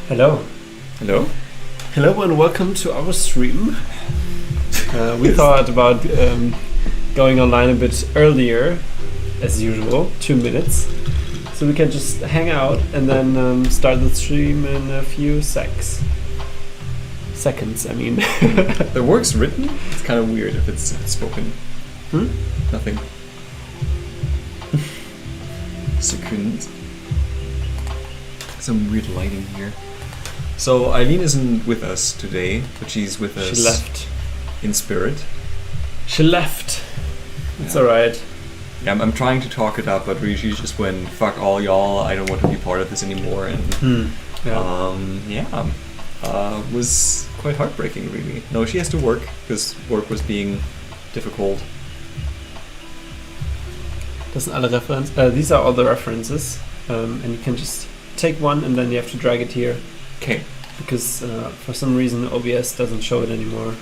Hello. Hello. Hello and welcome to our stream. We thought about going online a bit earlier, as usual, 2 minutes, so we can just hang out and then start the stream in a few seconds. I mean. The work's written. It's kind of weird if it's spoken. Nothing. Seconds. Some weird lighting here. So Eileen isn't with us today, but she's with us. She left. In spirit. She left. It's alright. Yeah, I'm trying to talk it up, but she just went, fuck all y'all, I don't want to be part of this anymore. And was quite heartbreaking, really. No, she has to work, because work was being difficult. Das sind alle these are all the references, and you can just take one and then you have to drag it here. Okay. Because for some reason OBS doesn't show it anymore.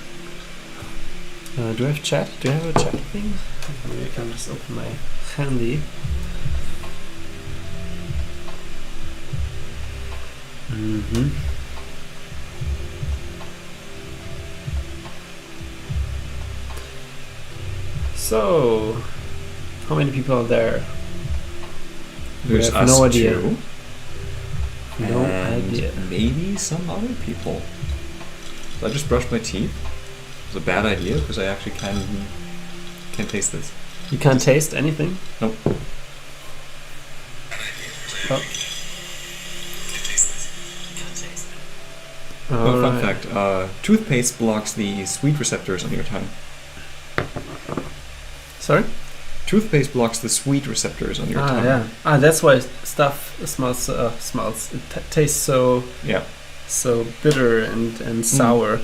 Do I have chat? Do I have a chat thing? Maybe I can just open my handy. So, how many people are there? There's we have no idea. Two. No and idea. Maybe some other people. So I just brushed my teeth. It was a bad idea because I actually can't taste this. You can't taste anything? Nope. Oh. Fun fact, toothpaste blocks the sweet receptors on your tongue. Sorry? Toothpaste blocks the sweet receptors on your tongue. Yeah. That's why stuff smells. It tastes so bitter and sour.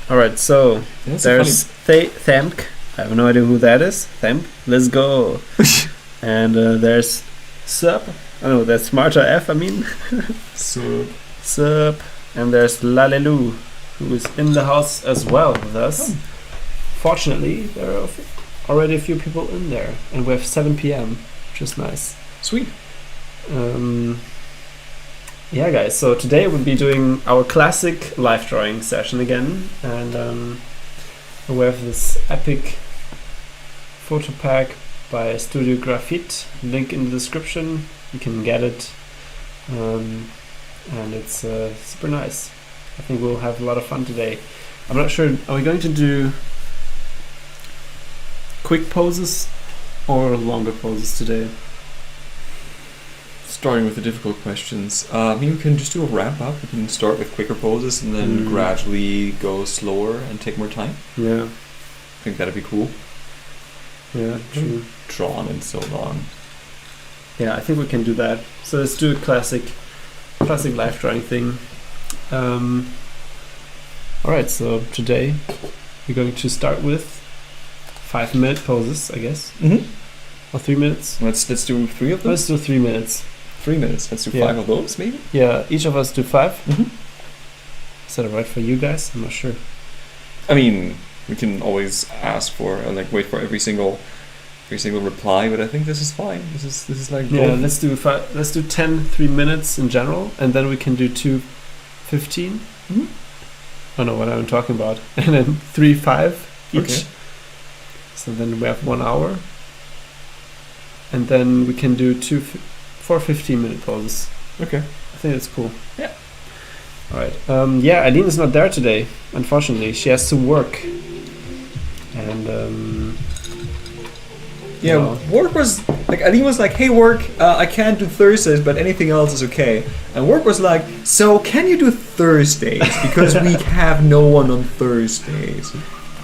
All right, so there's Thamk. I have no idea who that is. Thamk. Let's go. And there's Sup. Oh, that's Smarter F. I mean. Sup. And there's Lalelu, who is in the house as well with us. Oh. Fortunately, there are already a few people in there, and we have 7 p.m., which is nice. Sweet. Yeah, guys, so today we'll be doing our classic live drawing session again, and we have this epic Photopack by Studio Grafit, link in the description, you can get it, and it's super nice. I think we'll have a lot of fun today. I'm not sure, are we going to do quick poses or longer poses today? Starting with the difficult questions. We can just do a wrap up. We can start with quicker poses and then gradually go slower and take more time. Yeah. I think that'd be cool. Yeah, true. Drawn in so long. Yeah, I think we can do that. So let's do a classic live drawing thing. Alright, so today we're going to start with 5-minute poses, I guess. Or 3 minutes. Let's do 3 of them. Let's do 3 minutes. 3 minutes. Let's do 5 of those, maybe. Yeah, each of us do 5. Is that alright for you guys? I'm not sure. I mean, we can always ask for wait for every single reply, but I think this is fine. This is like let's do 10 3 minutes in general, and then we can do 2 15. Mm-hmm. I don't know what I'm talking about. And then 3, 5 each. Okay. So then we have 1 hour. And then we can do 4 15-minute pauses. Okay. I think that's cool. Yeah. All right. Yeah, Eileen is not there today, unfortunately. She has to work. And work was like, Eileen was like, hey work, I can't do Thursdays, but anything else is okay. And work was like, so can you do Thursdays? Because we have no one on Thursdays.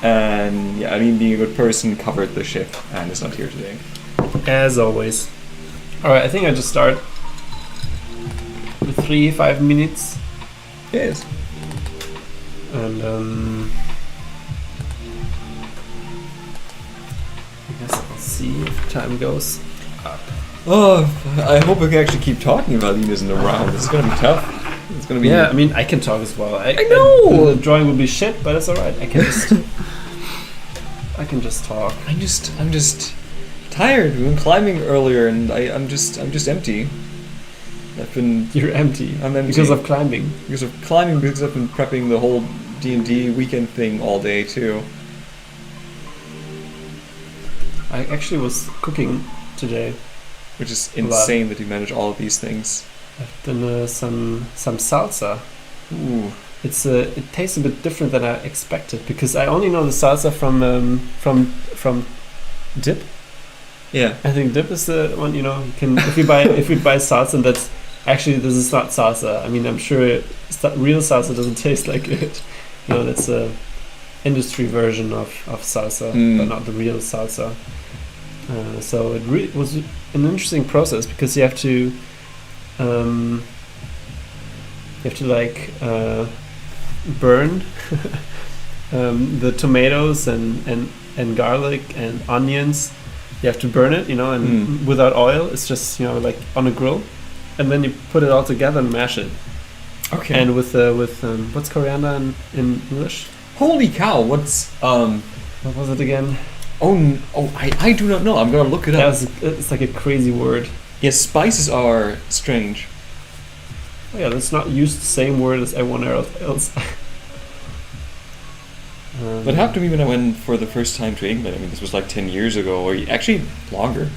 And yeah, Eileen, being a good person, covered the shift and is not here today. as always. All right, I think I just start with 3-5 minutes. Yes. And I guess I'll see if time goes up. Oh, I hope I can actually keep talking if Eileen isn't around. It's gonna be tough. It's gonna be. Yeah, I mean, I can talk as well. I know! The drawing will be shit, but it's alright. I can just I can just talk. I'm just tired. We've been climbing earlier, and I'm just empty. You're empty. I'm empty because of climbing. Because I've been prepping the whole D&D weekend thing all day too. I actually was cooking today. Which is insane that you manage all of these things. I've done some salsa. Ooh. It tastes a bit different than I expected because I only know the salsa from dip. Yeah. I think dip is the one, you can if you buy salsa, and that's actually, this is not salsa. I mean, I'm sure real salsa doesn't taste like it. That's a industry version of salsa, but not the real salsa. So it was an interesting process because you have to burn the tomatoes and garlic and onions. You have to burn it, and without oil. It's just like on a grill, and then you put it all together and mash it. Okay. And with what's coriander in English? Holy cow! What was it again? I do not know. I'm gonna look it up. It's like a crazy word. Yes, spices are strange. Oh yeah, let's not use the same word as everyone else. But happened to me when I went for the first time to England. I mean, this was like 10 years ago, or actually longer,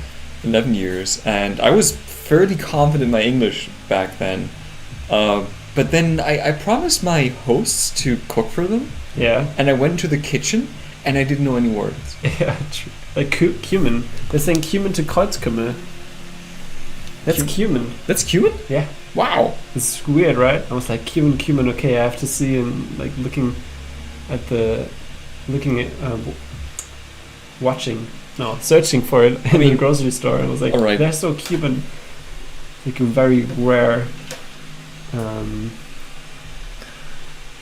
11 years. And I was fairly confident in my English back then. But then I promised my hosts to cook for them. Yeah. And I went to the kitchen, and I didn't know any words. Yeah, true. Like cumin. They're saying cumin to Kreuzkümmel. That's cumin. That's cumin? Yeah. Wow. It's weird, right? I was like, cumin, okay, I have to see, and like searching for it in the grocery store. I was like, right. They're so cumin. Like a very rare,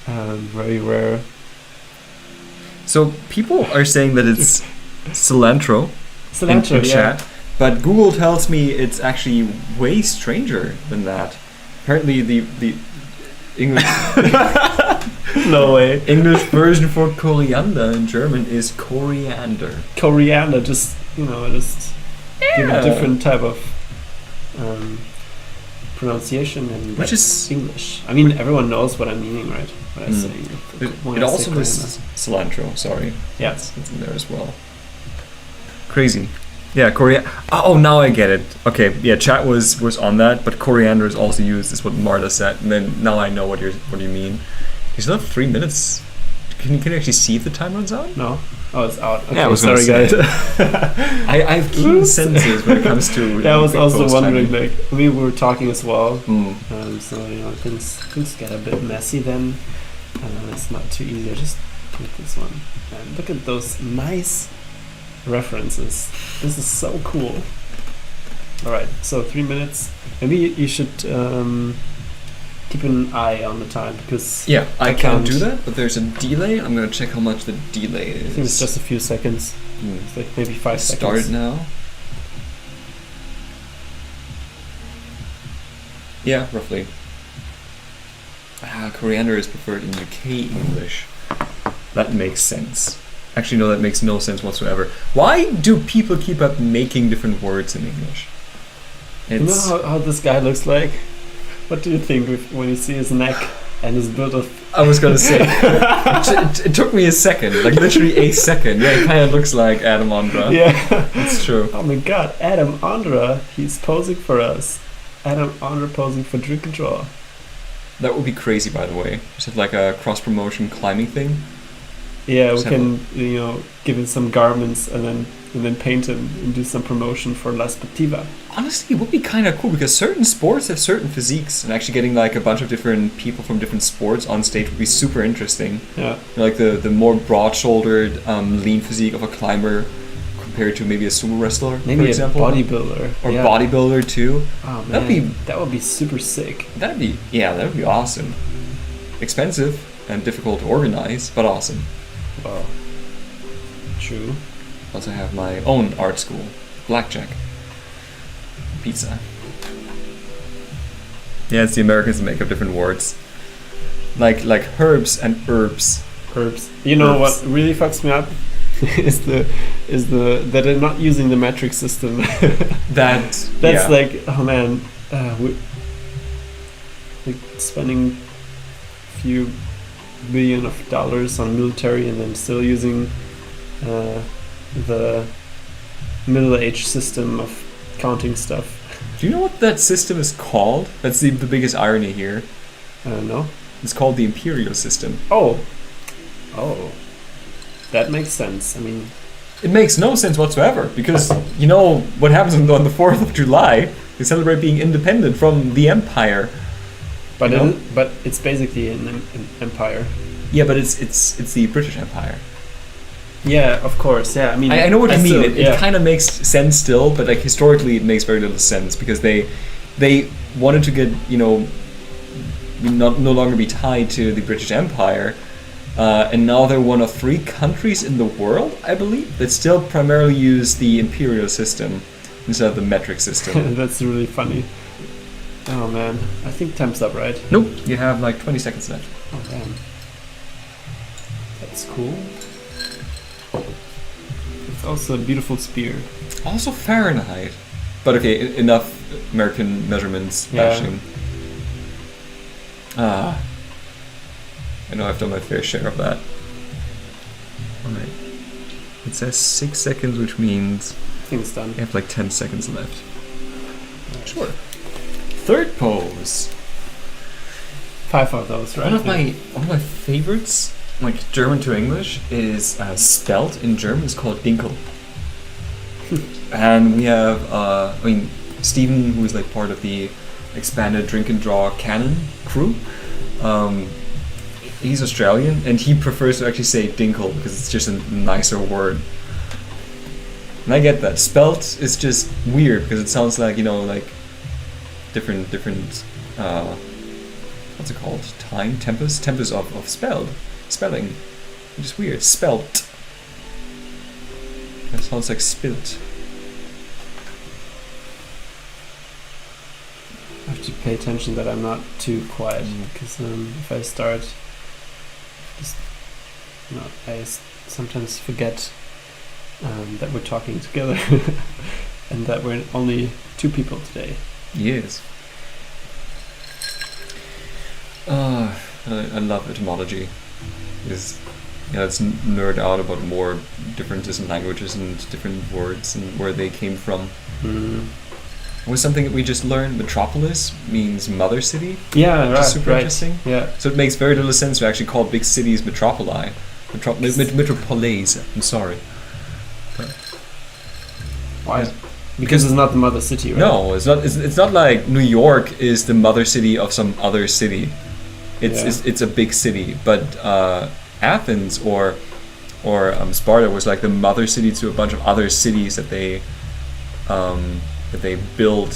very rare. So people are saying that it's cilantro in chat, but Google tells me it's actually way stranger than that. Apparently the English no way. English version for coriander in German is coriander. Coriander, just give a different type of pronunciation and which is English. I mean, everyone knows what I'm meaning, right? What I say. It also lists cilantro. Sorry. Yeah, it's in there as well. Crazy. Yeah, coriander. Oh, now I get it. Okay, yeah, chat was on that, but coriander is also used, is what Marta said, and then now I know what you mean. You still have 3 minutes. Can you actually see if the time runs out? No. Oh, it's out. Okay, yeah, I was sorry, guys. I have keen senses when it comes to. Yeah, I was also wondering. Like, we were talking as well, so things get a bit messy then. It's not too easy. I just pick this one and look at those nice references. This is so cool. All right, so 3 minutes. Maybe you should keep an eye on the time because I can't do that. But there's a delay. I'm gonna check how much the delay is. I think it's just a few seconds. It's like maybe 5 seconds. Start now. Yeah, roughly. Coriander is preferred in UK English. That makes sense. Actually, no, that makes no sense whatsoever. Why do people keep up making different words in English? You know how this guy looks like? What do you think when you see his neck and his build of? I was gonna say, it took me a second, like literally a second. Yeah, it kind of looks like Adam Ondra. Yeah, it's true. Oh my God, Adam Ondra, he's posing for us. Adam Ondra posing for DrinkandDraw. That would be crazy, by the way. Is it like a cross promotion climbing thing? Yeah, we can give him some garments and then paint him and do some promotion for La Sportiva. Honestly, it would be kind of cool because certain sports have certain physiques, and actually getting like a bunch of different people from different sports on stage would be super interesting. Yeah, like the more broad-shouldered, lean physique of a climber compared to maybe a sumo wrestler, maybe for example, bodybuilder or bodybuilder too. Oh man, that would be super sick. That would be awesome. Expensive and difficult to organize, but awesome. Wow. True. Also have my own art school, blackjack, pizza. Yeah, it's the Americans that make up different words, like herbs and herbs. Herbs. You know what really fucks me up is the that they're not using the metric system. That's like, oh man, we're like spending a few billion of dollars on military and then still using the Middle Age system of counting stuff. Do you know what that system is called? That's the biggest irony here. I don't know. It's called the imperial system. Oh, that makes sense. I mean, it makes no sense whatsoever because you know what happens on the 4th of July? They celebrate being independent from the empire. But it's basically an empire. Yeah, but it's the British Empire. Yeah, of course. Yeah, I mean, I know what you mean. It kind of makes sense still, but like historically, it makes very little sense because they wanted to get no longer be tied to the British Empire, and now they're one of 3 countries in the world, I believe, that still primarily use the imperial system instead of the metric system. That's really funny. Oh man, I think time's up, right? Nope, you have like 20 seconds left. Oh damn. That's cool. It's also a beautiful spear. Also Fahrenheit. But okay, enough American measurements bashing. I know I've done my fair share of that. Alright. It says 6 seconds, which means I think it's done. You have like 10 seconds left. Right. Sure. Third pose. 5 of those, right? One of my favorites, like German to English, is spelt in German. It's called Dinkel. And we have, Steven, who is like part of the expanded DrinkandDraw canon crew. He's Australian, and he prefers to actually say Dinkel because it's just a nicer word. And I get that. Spelt is just weird because it sounds like different what's it called? Tempest of spelling. Which is weird. Spelt. It sounds like spilt. I have to pay attention that I'm not too quiet because if I start, I sometimes forget that we're talking together and that we're only 2 people today. Yes. I love etymology. Let's nerd out about more differences in languages and different words and where they came from. Was something that we just learned, metropolis means mother city. Yeah, which is super interesting. Yeah. So it makes very little sense to actually call big cities metropoli. Metropoles. I'm sorry. Why? Because it's not the mother city, right? No, it's not. It's not like New York is the mother city of some other city. It's a big city, but Athens or Sparta was like the mother city to a bunch of other cities that they built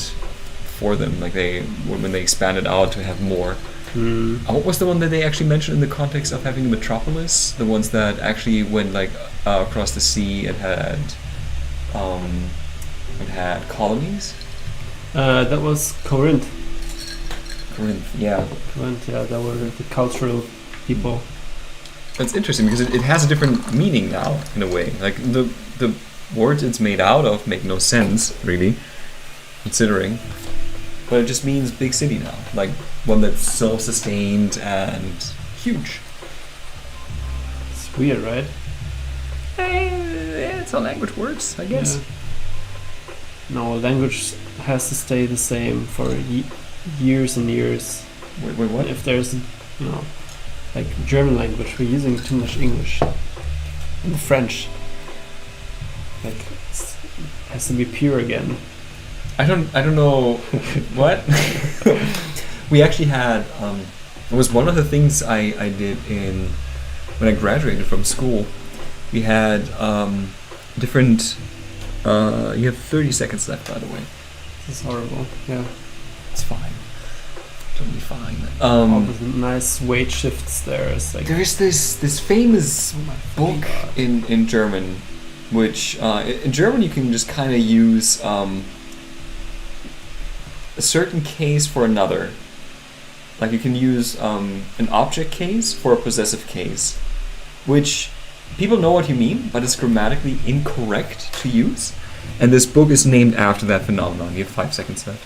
for them. Like when they expanded out to have more. What was the one that they actually mentioned in the context of having a metropolis? The ones that actually went like across the sea and had colonies? That was Corinth. Corinth, yeah. That were the cultural people. That's interesting because it has a different meaning now, in a way. Like the words it's made out of make no sense, really, considering. but it just means big city now, like one that's self-sustained and huge. It's weird, right? Yeah, it's how language works, I guess. Yeah. No, language has to stay the same for years and years. Wait, what? If there's, like German language, we're using too much English. And French, like, it has to be pure again. I don't know what. We actually had it was one of the things I did when I graduated from school. We had different. You have 30 seconds left, by the way. This is horrible. Yeah, it's fine. Totally fine. All the nice weight shifts there. It's like there is this famous book in German, which in German you can just kind of use a certain case for another. Like you can use an object case for a possessive case, which people know what you mean, but it's grammatically incorrect to use. And this book is named after that phenomenon. You have 5 seconds left.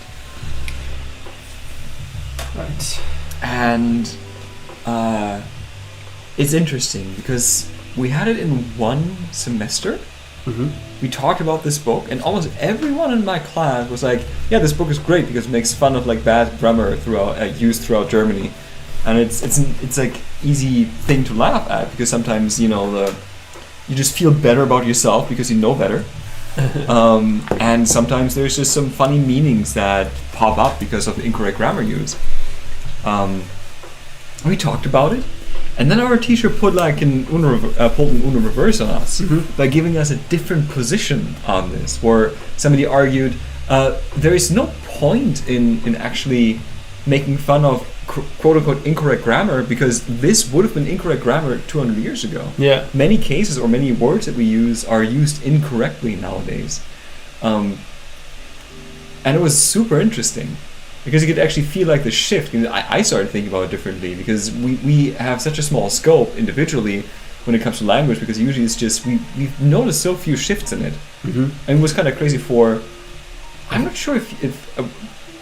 Right. And it's interesting because we had it in one semester. Mm-hmm. We talked about this book, and almost everyone in my class was like, "Yeah, this book is great because it makes fun of like bad grammar used throughout Germany." And it's like easy thing to laugh at because sometimes you just feel better about yourself because you know better. And sometimes there's just some funny meanings that pop up because of incorrect grammar use. We talked about it, and then our teacher put like pulled an Uno reverse on us by giving us a different position on this, where somebody argued there is no point in actually making fun of quote-unquote incorrect grammar because this would have been incorrect grammar 200 years ago. Yeah. Many cases or many words that we use are used incorrectly nowadays. And it was super interesting because you could actually feel like the shift. I started thinking about it differently because we have such a small scope individually when it comes to language because usually it's just we've noticed so few shifts in it. Mm-hmm. And it was kind of crazy I'm not sure if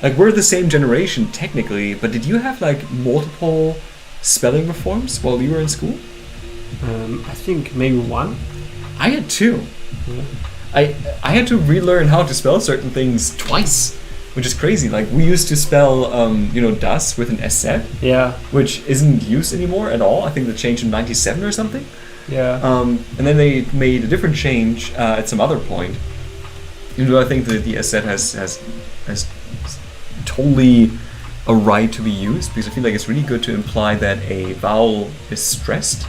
like we're the same generation technically, but did you have like multiple spelling reforms while you were in school? I think maybe one. I had two. Yeah. I had to relearn how to spell certain things twice, which is crazy. Like we used to spell das with an SZ, yeah, which isn't used anymore at all. I think they changed in '97 or something. Yeah. And then they made a different change at some other point. Even though I think that the SZ has totally a right to be used because I feel like it's really good to imply that a vowel is stressed,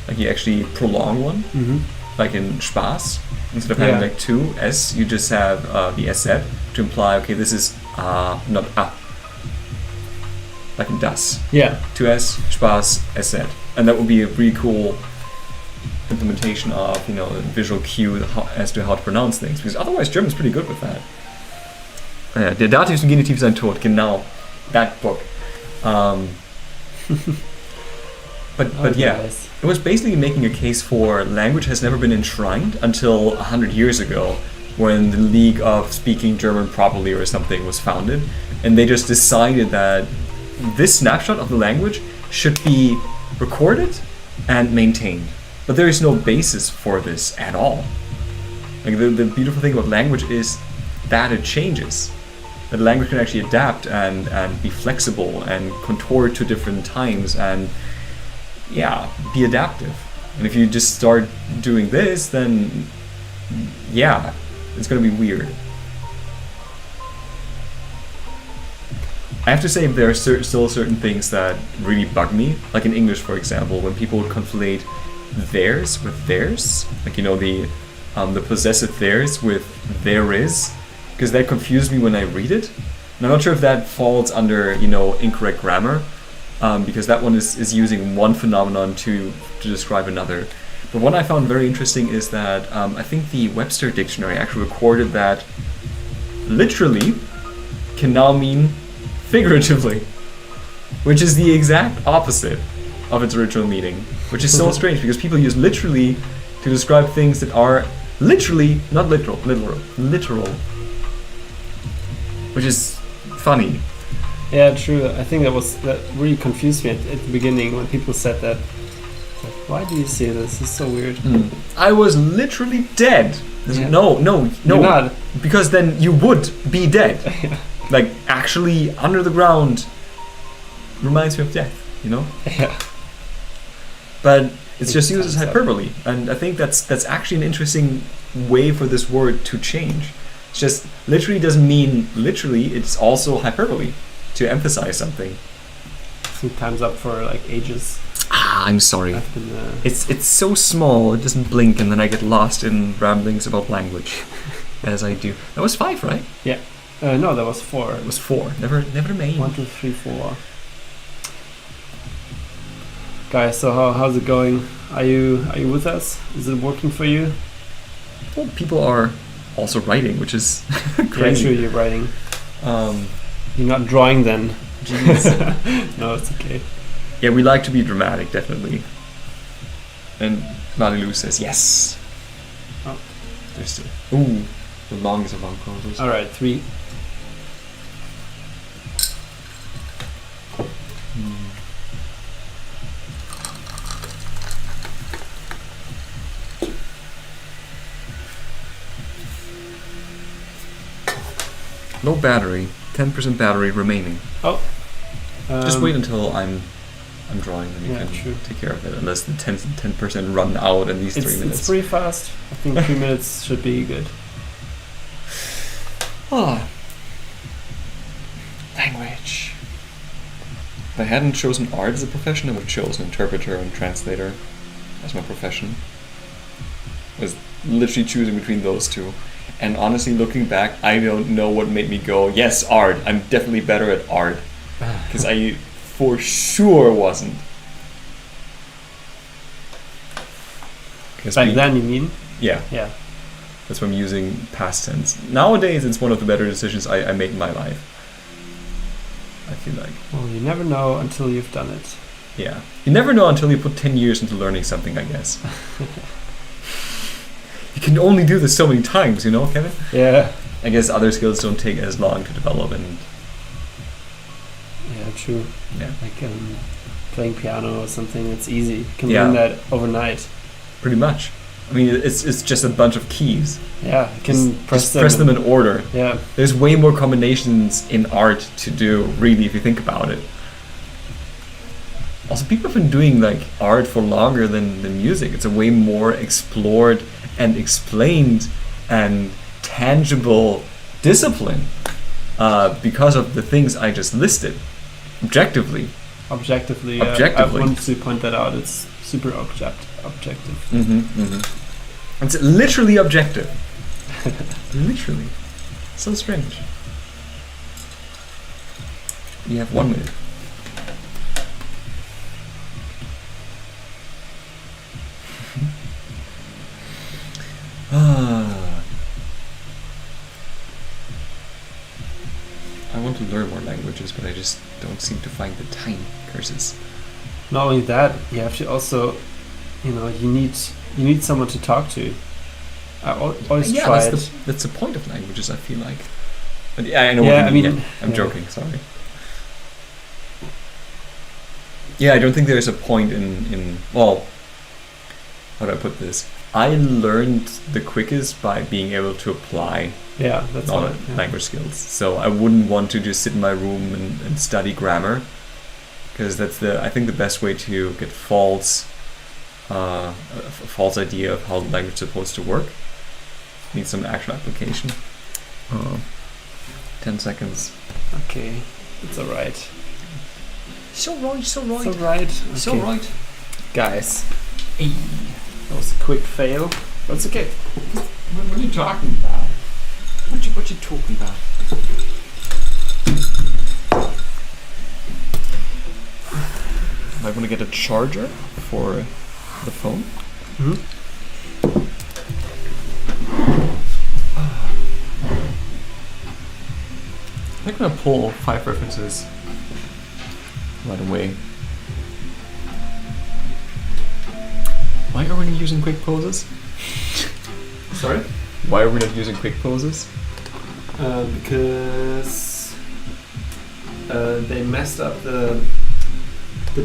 like you actually prolong one, like in Spaß. Instead of having like two S, you just have the SZ to imply, okay, this is not A, like in das. Yeah. 2S, Spaß, SZ. And that would be a really cool implementation of a visual cue as to how to pronounce things, because otherwise German's pretty good with that. Der Dativ und Genitiv sind tot, genau, that book. But yeah, it was basically making a case for language has never been enshrined until 100 years ago, when the League of Speaking German Properly or something was founded, and they just decided that this snapshot of the language should be recorded and maintained. But there is no basis for this at all. Like the beautiful thing about language is that it changes. That language can actually adapt and be flexible and contort to different times and be adaptive. And if you just start doing this, then it's going to be weird. I have to say there are still certain things that really bug me. Like in English, for example, when people conflate theirs with theirs, like the possessive theirs with there is, because that confused me when I read it. And I'm not sure if that falls under incorrect grammar, because that one is using one phenomenon to describe another. But what I found very interesting is that I think the Webster dictionary actually recorded that literally can now mean figuratively, which is the exact opposite of its original meaning, which is so strange because people use literally to describe things that are literally not literal, which is funny. Yeah, true. I think that really confused me at the beginning when people said that. Like, why do you say this? It's so weird. I was literally dead. Yeah. No. You're not. Because then you would be dead. Like, actually, under the ground reminds me of death, you know? Yeah. But it's just used as hyperbole. And I think that's actually an interesting way for this word to change. It's just literally doesn't mean literally, it's also hyperbole to emphasize something. Time's up for like ages. I'm sorry. I've been, It's so small, it doesn't blink, and then I get lost in ramblings about language, as I do. That was 5, right? Yeah. No, that was 4. It was 4. Never the main. 1, 2, 3, 4. Guys, so how's it going? Are you with us? Is it working for you? Well, people are also writing, which is crazy. Yeah, true, you're writing. You're not drawing then. Jeez. No, it's okay. Yeah, we like to be dramatic, definitely. And Marilu says yes. Oh. There's still... Ooh, the longest of uncles. Alright, 3. No battery. 10% battery remaining. Oh. Just wait until I'm drawing, and you can take care of it. Unless the 10% run out in these 3 minutes. It's pretty fast. I think 3 minutes should be good. Language. If I hadn't chosen art as a profession, I would have chosen interpreter and translator as my profession. I was literally choosing between those two. And honestly, looking back, I don't know what made me go, yes, art. I'm definitely better at art. Because I for sure wasn't. Back then, you mean? Yeah. Yeah. That's why I'm using past tense. Nowadays, it's one of the better decisions I make in my life. I feel like. Well, you never know until you've done it. Yeah. You never know until you put 10 years into learning something, I guess. You can only do this so many times, you know, Kevin? Yeah. I guess other skills don't take as long to develop, and... Yeah, true. Yeah. Like playing piano or something, it's easy. You can learn that overnight. Pretty much. I mean, it's just a bunch of keys. Yeah, you can press them in order. Yeah. There's way more combinations in art to do, really, if you think about it. Also, people have been doing like art for longer than music. It's a way more explored and explained and tangible discipline because of the things I just listed. Objectively. I want to point that out. It's super objective. It's literally objective. Literally. So strange. You have 1 minute. I want to learn more languages, but I just don't seem to find the time. Curses. Not only that, you have to also, you need someone to talk to. I always try it. That's the point of languages, I feel like. But yeah, I know what you mean. I'm joking, sorry. Yeah, I don't think there's a point in well, how do I put this? I learned the quickest by being able to apply language skills. So I wouldn't want to just sit in my room and study grammar, because that's I think the best way to get a false idea of how the language is supposed to work. Need some actual application. 10 seconds. Okay, it's alright. So right. Okay. So right. Guys. That was a quick fail. That's okay. What are you talking about? What you talking about? I want to get a charger for the phone. I'm gonna pull 5 references right away. Why are we not using quick poses? Sorry? Why are we not using quick poses? Because they messed up the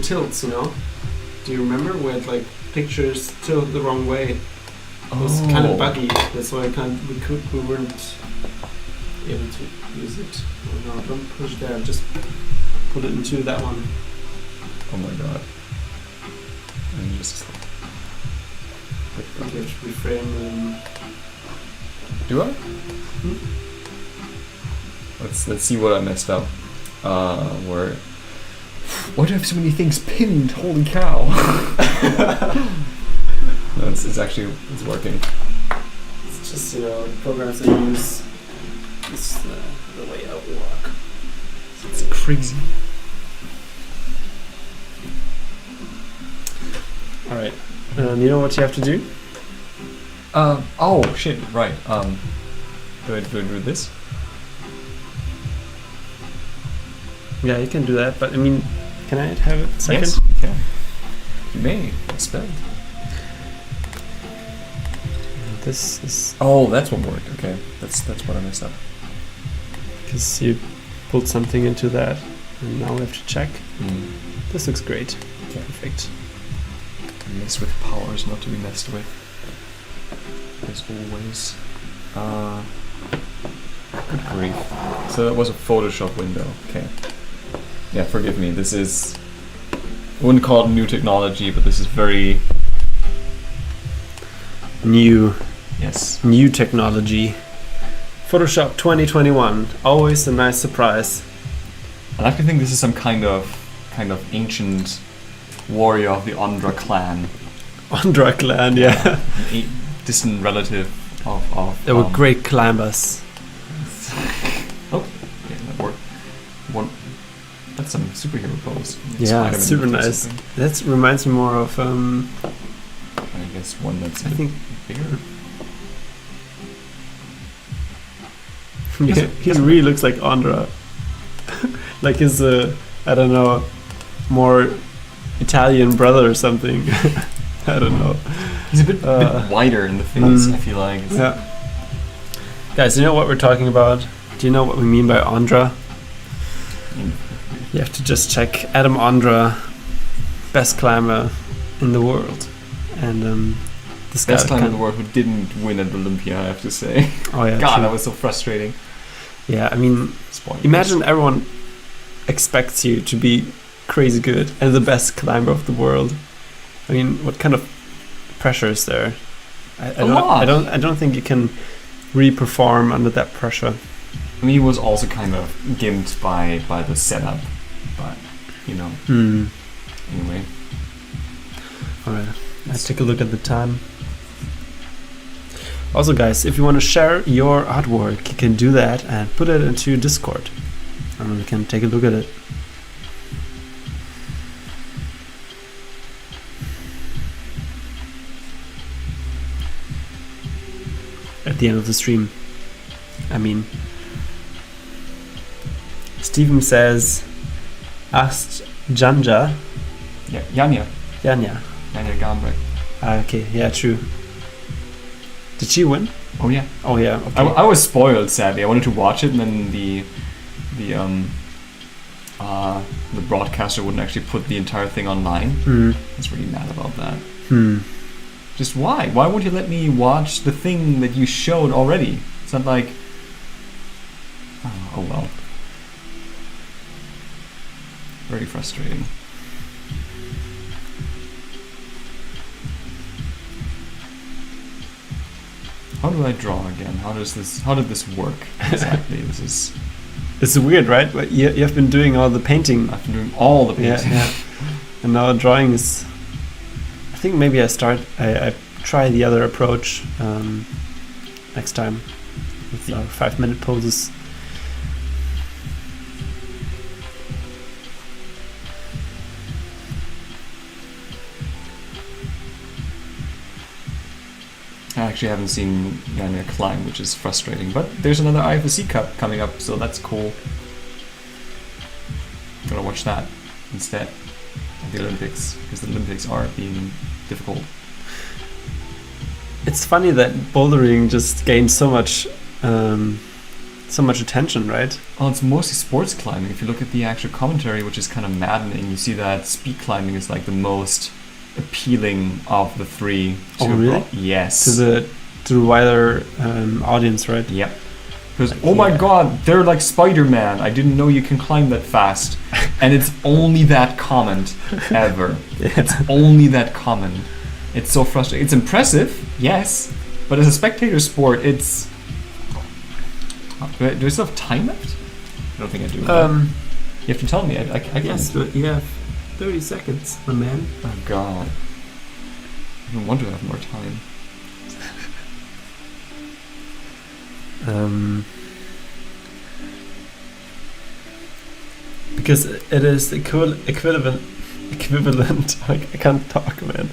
tilts. You know? Do you remember where like pictures tilt the wrong way? It was kind of buggy. That's why we weren't able to use it. Oh no! Don't push there. Just put it into that one. Oh my god! And just. You have to reframe them. Do I? Let's see what I messed up. Where? Why do I have so many things pinned? Holy cow! No, it's working. It's just programs I use. It's the way I work. It's crazy. All right. You know what you have to do? Oh shit! Right. Do I do this? Yeah, you can do that. But I mean, can I have a second? Yes, you can. You may. Spend. This is. Oh, that's what worked. Okay, that's what I messed up. Because you pulled something into that, and now we have to check. This looks great. Okay. Perfect. Mess with power is not to be messed with. As always. Good grief. So that was a Photoshop window. Okay. Yeah, forgive me. This is. I wouldn't call it new technology, but this is very new. Yes. New technology. Photoshop 2021. Always a nice surprise. I like to think this is some kind of ancient warrior of the Ondra clan. Ondra clan, yeah. A distant relative of they were great climbers. Oh, yeah, that worked. That's some superhero pose. Yeah, super nice. That reminds me more of I guess one that's I think bigger. Yeah, he really looks like Ondra. Like his I don't know, more Italian brother or something. I don't know. He's a bit wider in the face, I feel like. Yeah. Guys, you know what we're talking about? Do you know what we mean by Ondra? You have to just check Adam Ondra, best climber in the world. And this best guy climber in the world who didn't win at Olympia, I have to say. Oh yeah. God, true. that was so frustrating. Yeah, I mean, imagine everyone expects you to be crazy good and the best climber of the world. I mean, what kind of pressure is there? I don't think you can really perform under that pressure. I mean, he was also kind of gimped by the setup, but Anyway. All right, let's take a look at the time. Also, guys, if you want to share your artwork, you can do that and put it into Discord, and we can take a look at it. At the end of the stream. I mean, Steven says, asked Janja. Yeah, Janja Garnbrecht. Okay, yeah, true. Did she win? Oh yeah. Oh yeah. Okay. I was spoiled, sadly. I wanted to watch it, and then the broadcaster wouldn't actually put the entire thing online. I was really mad about that. Just why? Why won't you let me watch the thing that you showed already? It's not like... Oh well. Very frustrating. How do I draw again? How did this work exactly? It's weird, right? But you have been doing all the painting. I've been doing all the painting. Yeah. And now drawing is... I think maybe I try the other approach next time with 5-minute poses. I actually haven't seen Janja climb, which is frustrating. But there's another IFSC Cup coming up, so that's cool. I'm gonna watch that instead of the Olympics, because the Olympics are being difficult. It's funny that bouldering just gained so much so much attention, right? Well, it's mostly sports climbing. If you look at the actual commentary, which is kind of maddening, you see that speed climbing is like the most appealing of the three. Oh, really? Yes. To the wider audience, right? Yep. Because, oh my god, they're like Spider-Man. I didn't know you can climb that fast. And it's only that comment ever. It's only that comment. It's so frustrating. It's impressive, yes. But as a spectator sport, it's... Do I still have time left? I don't think I do. You have to tell me. I can't. Yes, but you have 30 seconds, my man. Oh god. I don't want to have more time. Because it is equivalent. I can't talk, man.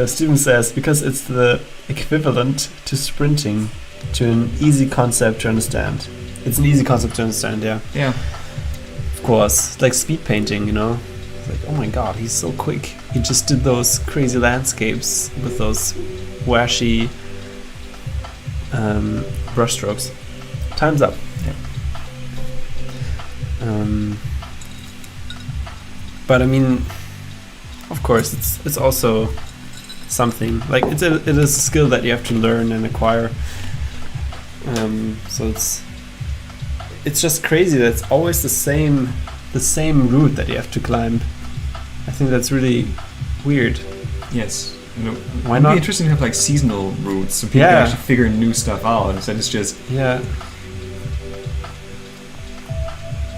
Steven says because it's the equivalent to sprinting, to an easy concept to understand. It's an easy concept to understand, yeah. Yeah. Of course, it's like speed painting, you know. It's like, oh my god, he's so quick. He just did those crazy landscapes with those washy brushstrokes. Time's up. Yeah. But I mean, of course, it's also something like it is a skill that you have to learn and acquire. So it's just crazy that it's always the same route that you have to climb. I think that's really weird. Yes. You know, why it'd not? be interesting to have like seasonal routes so people can actually figure new stuff out instead it's just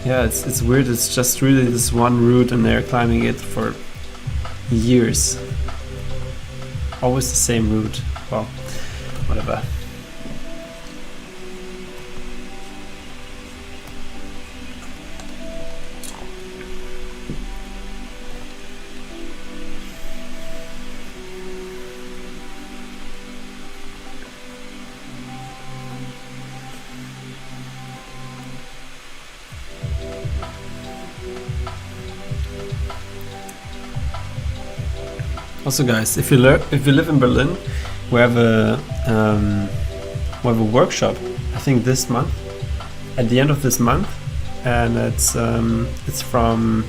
it's weird. It's just really this one route and they're climbing it for years. Always the same route. Well, whatever. Also, guys, if you live in Berlin, we have a workshop. I think this month, at the end of this month, and it's from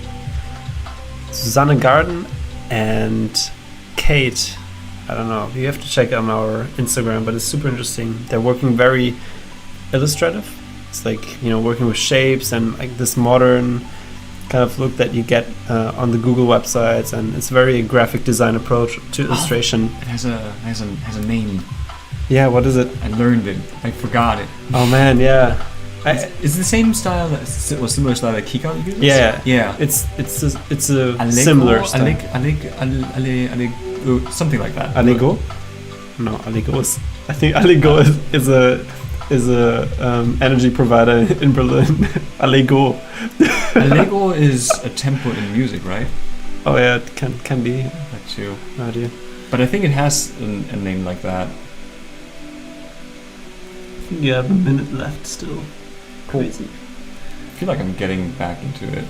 Susanne Garden and Kate. I don't know. You have to check on our Instagram, but it's super interesting. They're working very illustrative. It's like, you know, working with shapes and like this modern kind of look that you get on the Google websites, and it's very graphic design approach to illustration. It has a name. Yeah, what is it? I learned it. I forgot it. Oh man, yeah. It's the same style that similar style that Kika uses. Yeah. It's a similar style. Something like that. Allego? No, Allego is. I think Allego is a energy provider in Berlin. Allego. Allego is a tempo in music, right? Oh yeah, it can be. That too. No idea. But I think it has a name like that. I think you have a minute left still. Crazy. I feel like I'm getting back into it.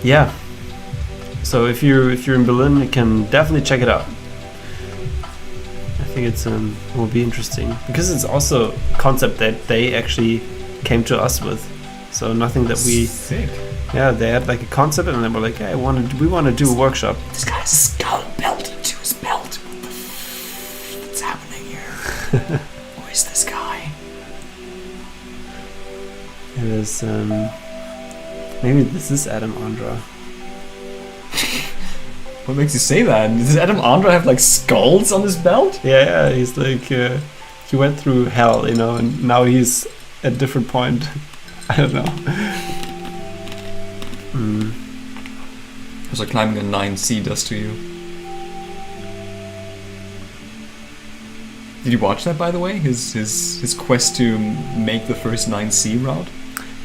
Yeah. So if you're in Berlin, you can definitely check it out. I think it will be interesting because it's also a concept that they actually came to us with. So nothing that we. Sick. Yeah, they had like a concept and they were like, "Hey, we want to do a workshop." This guy's skull belted to his belt. What's happening here? Who is this guy? It is. Maybe this is Adam Andra. What makes you say that? Does Adam Andra have like skulls on his belt? Yeah, he's like he went through hell, you know, and now he's at a different point. I don't know. That's what climbing a 9C does to you. Did you watch that, by the way? His quest to make the first 9C route?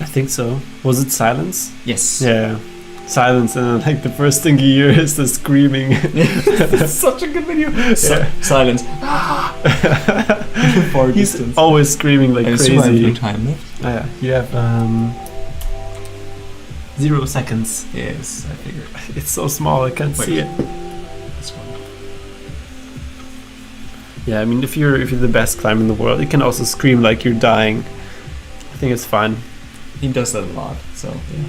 I think so. Was it Silence? Yes. Yeah. Silence, and then like the first thing you hear is the screaming. It's such a good video. Silence. Far He's distance. always screaming like crazy. I have no time left. Oh, yeah, you have 0 seconds. Yes, I figured. It's so small, I can't see it. This one. Yeah, I mean, if you're the best climber in the world, you can also scream like you're dying. I think it's fine. He does that a lot, so yeah.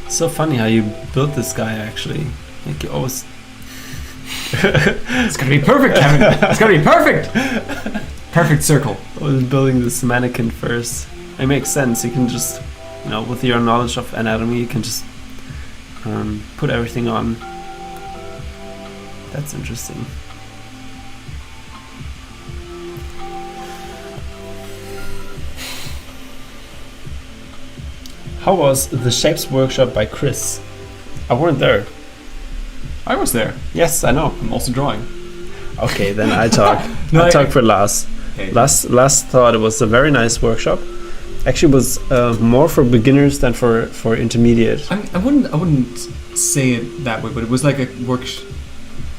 So funny how you built this guy, actually. Like, you always... It's gonna be perfect, Kevin! It's gonna be perfect! Perfect circle. I was building this mannequin first. It makes sense. You can just, with your knowledge of anatomy, you can just put everything on. That's interesting. How was the Shapes workshop by Chris? I weren't there. I was there. Yes, I know. I'm also drawing. Okay, then I talk. I talk for Lars. Okay. Lars thought it was a very nice workshop. Actually, it was more for beginners than for intermediate. I wouldn't say it that way, but it was like a workshop.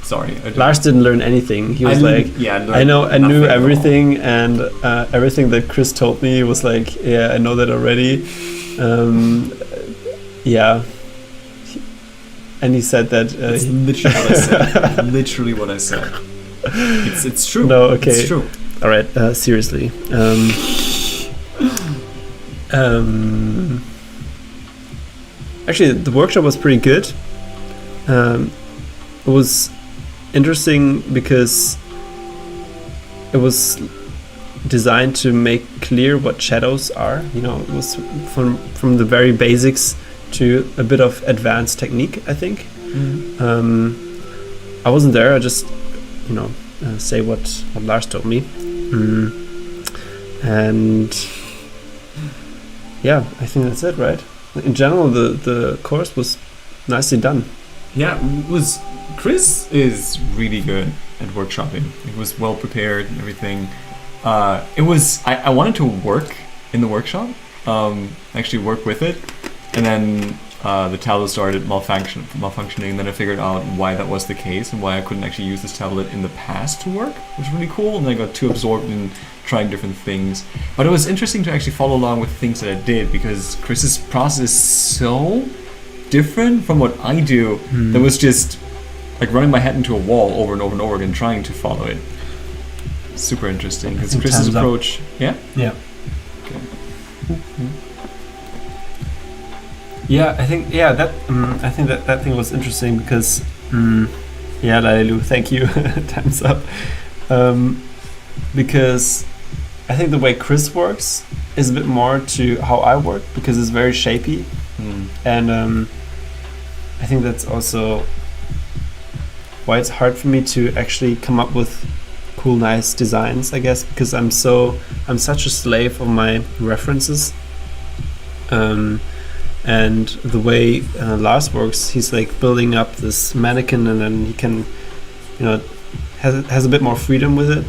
Sorry, Lars didn't learn anything. He was like, I knew everything, and everything that Chris told me was like, yeah, I know that already. Yeah. And he said that... It's literally what I said. Literally what I said. It's true. No, okay. It's true. All right, seriously. Actually, the workshop was pretty good. It was interesting because it was designed to make clear what shadows are. It was from the very basics to a bit of advanced technique, I think. Mm-hmm. I wasn't there. I just, say what Lars told me. And yeah, I think that's it, right? In general, the course was nicely done. Yeah, Chris is really good at workshopping. It was well prepared and everything. I wanted to work in the workshop, actually work with it, and then the tablet started malfunctioning, and then I figured out why that was the case and why I couldn't actually use this tablet in the past to work, which was really cool, and I got too absorbed in trying different things. But it was interesting to actually follow along with things that I did, because Chris's process is so different from what I do. That was just like running my head into a wall over and over and over again trying to follow it. Super interesting, because Chris's approach... Yeah? Yeah. Okay. Yeah, I think that thing was interesting because yeah, Lailu, thank you. Time's up. Because I think the way Chris works is a bit more to how I work, because it's very shapy, and I think that's also why it's hard for me to actually come up with cool, nice designs, I guess, because I'm such a slave of my references. And the way Lars works, he's like building up this mannequin, and then he can, has a bit more freedom with it.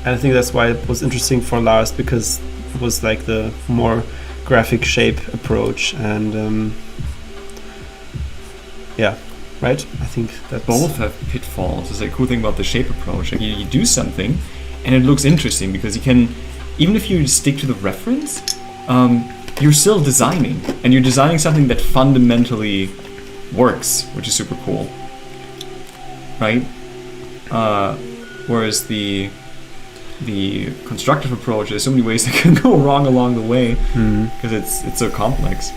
And I think that's why it was interesting for Lars, because it was like the more graphic shape approach. And yeah, right? I think that both have pitfalls. It's a cool thing about the shape approach. Like you do something, and it looks interesting because you can, even if you stick to the reference, you're still designing, and you're designing something that fundamentally works, which is super cool, right? Whereas the constructive approach, there's so many ways that can go wrong along the way, because it's so complex.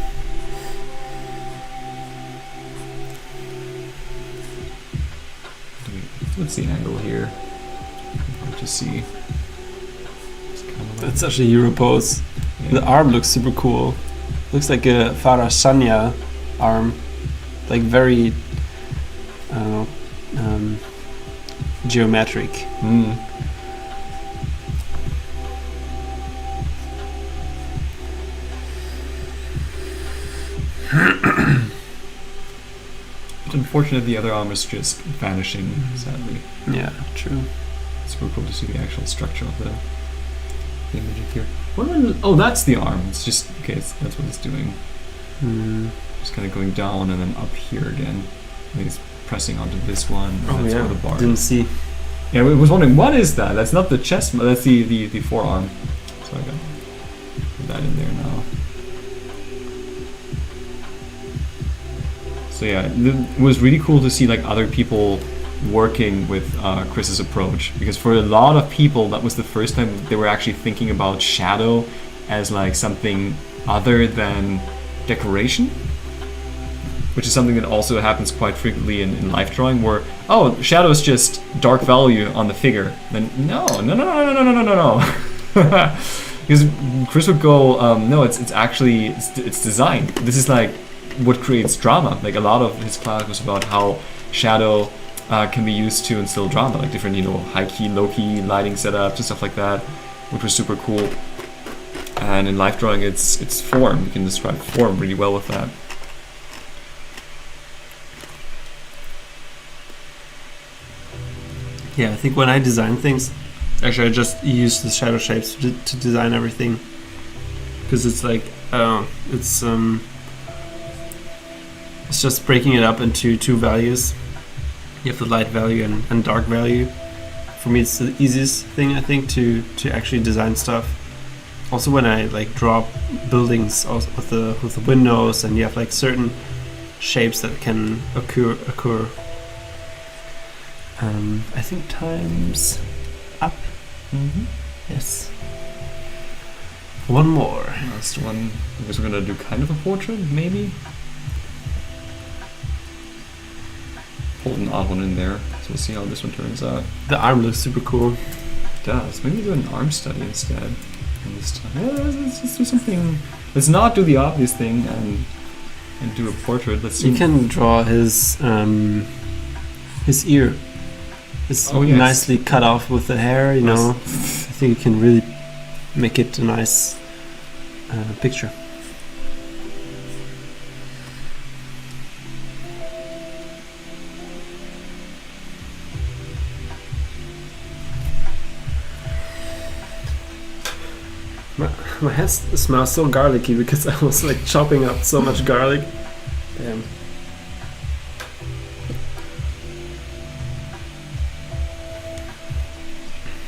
What's the angle here? Hard to see. That's such a Euro pose. Yeah. The arm looks super cool. Looks like a Farashanya arm, like very, geometric. It's unfortunate the other arm is just vanishing, sadly. Yeah, true. It's super cool to see the actual structure of the image here. Oh, that's the arm. It's just, okay, that's what it's doing. Just kind of going down and then up here again. And he's pressing onto this one. And that's where the bar didn't is. see. Yeah, I was wondering, what is that? That's not the chest, that's the forearm. So I got put that in there now. So yeah, it was really cool to see like other people working with Chris's approach, because for a lot of people that was the first time they were actually thinking about shadow as like something other than decoration, which is something that also happens quite frequently in life drawing, where shadow is just dark value on the figure. Then no, because Chris would go, no, it's actually it's design. This is like what creates drama. Like a lot of his class was about how shadow can be used to instill drama, like different, high key, low key lighting setups and stuff like that, which was super cool. And in life drawing, it's form. You can describe form really well with that. Yeah, I think when I design things, actually I just use the shadow shapes to design everything, because it's like it's just breaking it up into two values. You have the light value and dark value. For me, it's the easiest thing, I think, to actually design stuff. Also, when I like draw buildings with the windows, and you have like certain shapes that can occur. I think time's up. Yes. One more. Last one. I guess we're gonna do kind of a portrait, maybe. Hold an odd one in there, so we'll see how this one turns out. The arm looks super cool. It does. Maybe do an arm study instead. This time. Yeah, let's just do something. Let's not do the obvious thing and do a portrait. You can draw his ear. It's nicely cut off with the hair. I think you can really make it a nice picture. My head smells so garlicky because I was like chopping up so much garlic. Damn.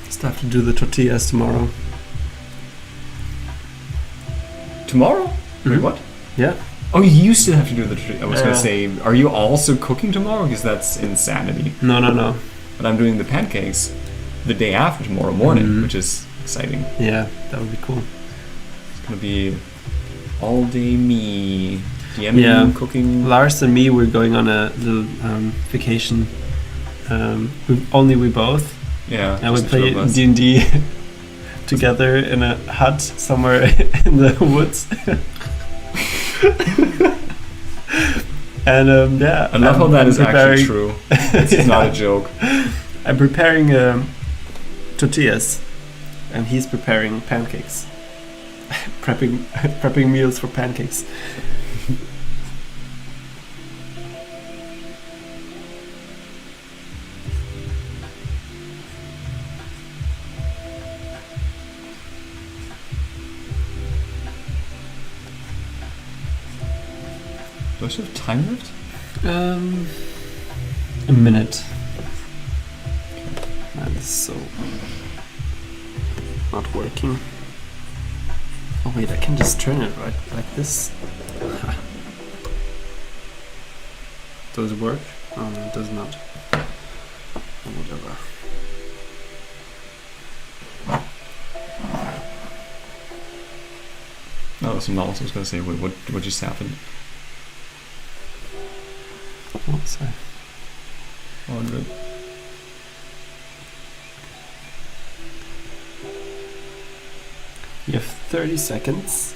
Still have to do the tortillas tomorrow. Tomorrow? Wait, what? Yeah. Oh, you still have to do the tortillas. I was gonna say, are you also cooking tomorrow? Because that's insanity. No. But I'm doing the pancakes the day after tomorrow morning, which is exciting. Yeah, that would be cool. It's gonna be all day me DMing, cooking. Lars and me, we're going on a little vacation. We both. Yeah. And we play D&D together in a hut somewhere in the woods. And I love how that is actually true. It's not a joke. I'm preparing tortillas, and he's preparing pancakes. prepping meals for pancakes. Do I still have time left? A minute. That is so not working. Oh wait, I can just turn it right like this. Does it work? Oh no, it does not. Whatever. Oh, some else. I was going to say, what just happened? Oh, sorry. Oh, good. You have 30 seconds.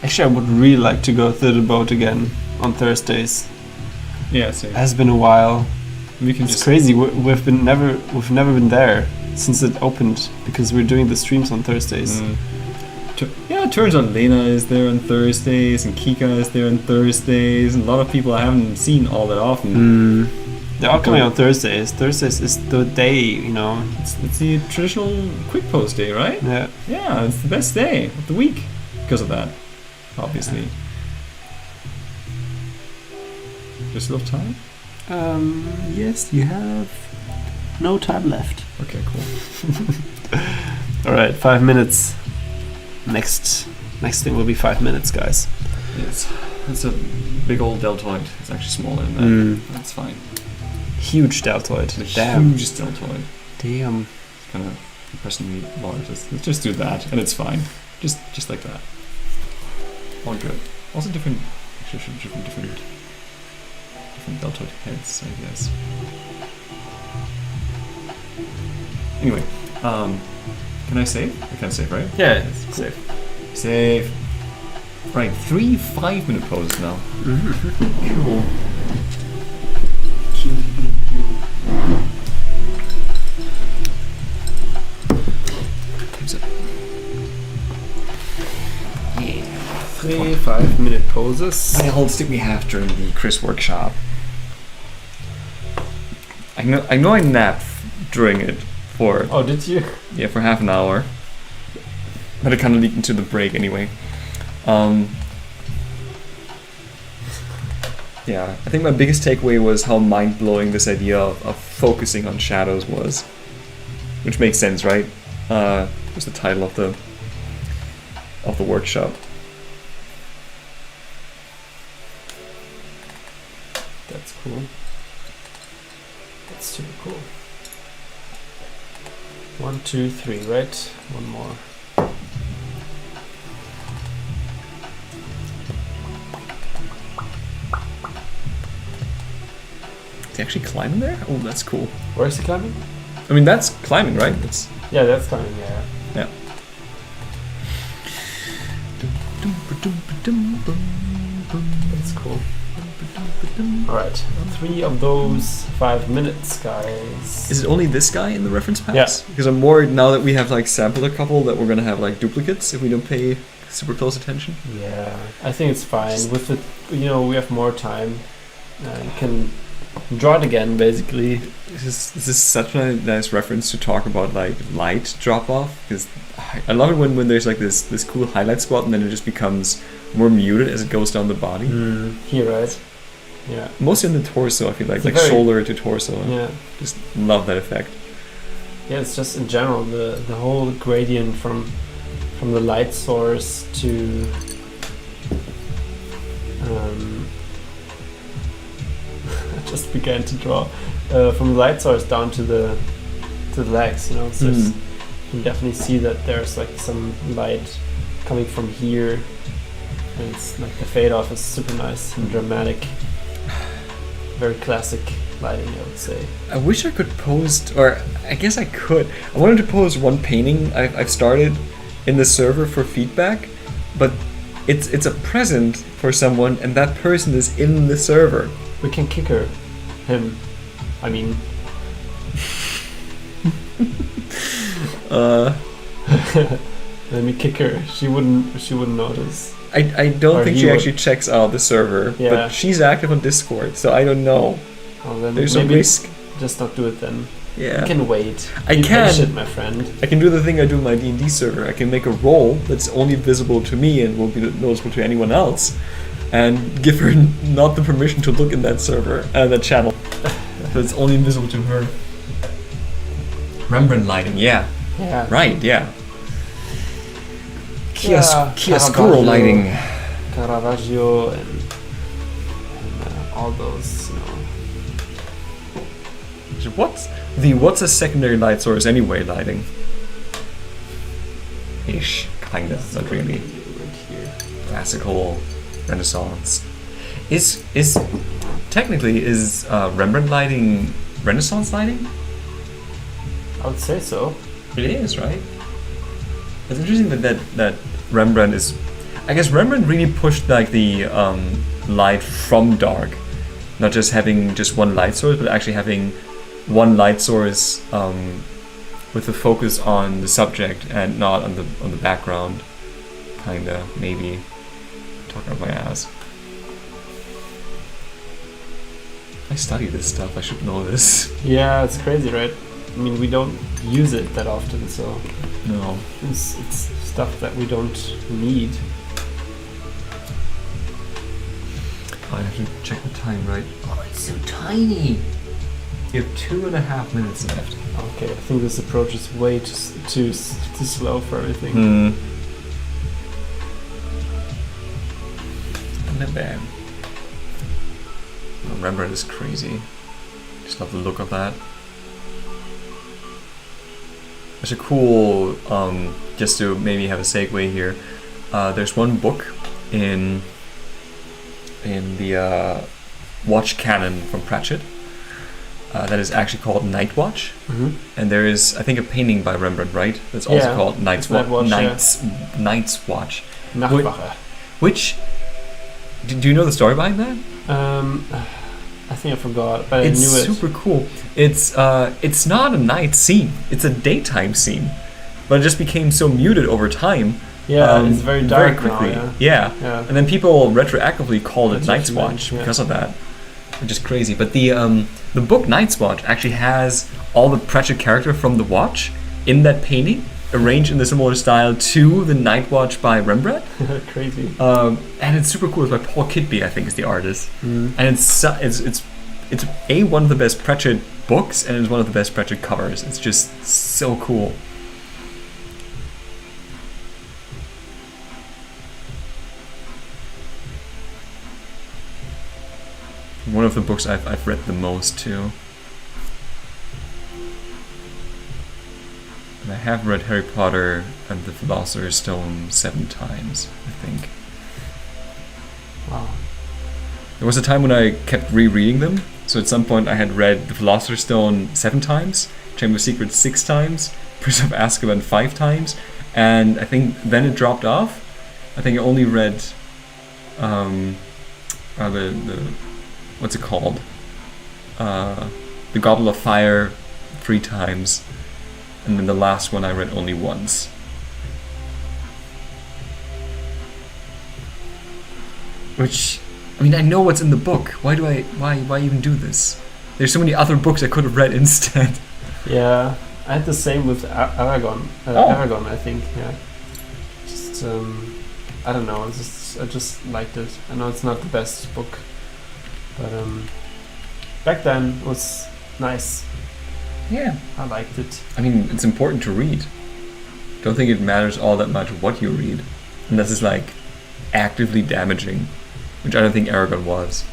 Actually, I would really like to go to the boat again on Thursdays. Yeah, same. It has been a while. We can It's crazy. We've never been there since it opened because we're doing the streams on Thursdays. Yeah, it turns out Lena is there on Thursdays and Kika is there on Thursdays, and a lot of people I haven't seen all that often. They're all coming on Thursdays. Thursdays is the day, you know. It's the traditional quick post day, right? Yeah. Yeah, it's the best day of the week because of that, obviously. Yeah. There's still time? Yes, you have no time left. Okay, cool. Alright, 5 minutes. Next thing will be 5 minutes, guys. Yes. It's a big old deltoid. It's actually smaller than that. That's fine. Huge deltoid. Damn. Huge deltoid. Damn. It's kind of impressively large. Let's just do that, and it's fine. Just like that. All good. Also different deltoid heads, I guess. Anyway, can I save? I can save, right? Yeah, it's cool. Save. Right, 3 5-minute poses now. Cool. Yeah. 3 5-minute poses. How many holds did we have during the Chris workshop? I know I napped during it for... Oh, did you? Yeah, for half an hour. But it kind of leaked into the break anyway. Yeah, I think my biggest takeaway was how mind-blowing this idea of focusing on shadows was. Which makes sense, right? Was the title of the workshop. That's cool. That's super cool. 1, 2, 3, right? One more. Is he actually climbing there? Oh, that's cool. Where is he climbing? I mean, that's climbing, right? That's that's climbing, yeah. Yeah. That's cool. Alright, 3 of those 5 minutes, guys. Is it only this guy in the reference packs? Yeah. Because I'm worried now that we have like sampled a couple that we're gonna have like duplicates if we don't pay super close attention. Yeah, I think it's fine. With it, you know, we have more time. You can draw it again, basically. This is such a nice reference to talk about like light drop off, because I love it when there's like this cool highlight spot and then it just becomes more muted as it goes down the body. Here, right? Yeah. Mostly in the torso, I feel like shoulder to torso. Yeah. Just love that effect. Yeah, it's just in general the whole gradient from the light source to I just began to draw from the light source down to the legs, you know. So you can definitely see that there's like some light coming from here, and it's like the fade off is super nice and dramatic. Very classic lighting, I would say. I wish I could post, or I guess I could. I wanted to post one painting I've started in the server for feedback, but it's a present for someone, and that person is in the server. We can kick him. I mean, let me kick her. She wouldn't notice. I don't think she actually checks out the server, but she's active on Discord, so I don't know. Well, then there's a risk. Just not do it then. Yeah. You can wait. Be patient, my friend. I can do the thing I do in my D&D server. I can make a role that's only visible to me and will be noticeable to anyone else, and give her not the permission to look in that server, that channel. So it's only visible to her. Rembrandt lighting, yeah. Yeah. Right, yeah. Chiaroscuro lighting. Caravaggio and all those, you know. What's a secondary light source anyway lighting? Ish, kinda, not really. Classical, Renaissance. Is Rembrandt lighting Renaissance lighting? I would say so. It is, right? It's interesting that Rembrandt is... I guess Rembrandt really pushed like the light from dark not just having just one light source, but actually having one light source with a focus on the subject and not on the background. Kinda, maybe. Talking out my ass. I study this stuff. I should know this. Yeah, it's crazy, right? I mean, we don't use it that often, so no, it's stuff that we don't need. I have to check the time, right? Oh, it's so tiny. You have 2.5 minutes left. Okay, I think this approach is way too slow for everything. Not bad. Rembrandt is crazy. Just love the look of that. There's a cool, just to maybe have a segue here, there's one book in the watch canon from Pratchett that is actually called Night Watch. And there is, I think, a painting by Rembrandt, right? That's also called Night's Watch. Nachtwache. Which, do you know the story behind that? I think I forgot, but it's I knew it. It's super cool. It's not a night scene. It's a daytime scene, but it just became so muted over time. Yeah, it's very dark very quickly. Now, yeah. And then people retroactively called it Night's Watch because of that, which is crazy. But the book Night's Watch actually has all the Pratchett character from the watch in that painting, arranged in the similar style to the Night Watch by Rembrandt. Crazy. And it's super cool. It's by Paul Kidby, I think, is the artist. And it's one of the best Pratchett books, and it's one of the best Pratchett covers. It's just so cool. One of the books I've read the most too. And I have read Harry Potter and the Philosopher's Stone 7 times, I think. Wow. There was a time when I kept rereading them. So at some point I had read the Philosopher's Stone 7 times, Chamber of Secrets 6 times, Prisoner of Azkaban 5 times, and I think then it dropped off. I think I only read the what's it called? The Goblet of Fire 3 times. And then the last one I read only once. Which, I mean, I know what's in the book. Why even do this? There's so many other books I could have read instead. Yeah, I had the same with Aragon. Aragon, I think. Yeah. Just I don't know. I just liked it. I know it's not the best book, but back then it was nice. Yeah, I liked it. I mean, it's important to read. Don't think it matters all that much what you read, unless it's like actively damaging, which I don't think Aragon was.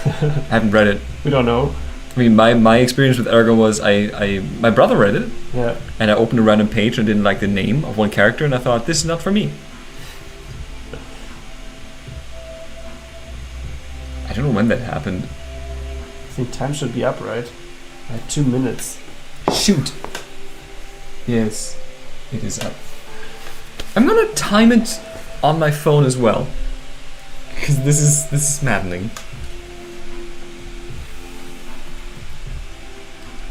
I haven't read it. We don't know. I mean, my experience with Aragon was my brother read it, and I opened a random page and didn't like the name of one character, and I thought, this is not for me. I don't know when that happened. I think time should be up, right? I had 2 minutes. Shoot. Yes, it is up. I'm gonna time it on my phone as well, because this is maddening.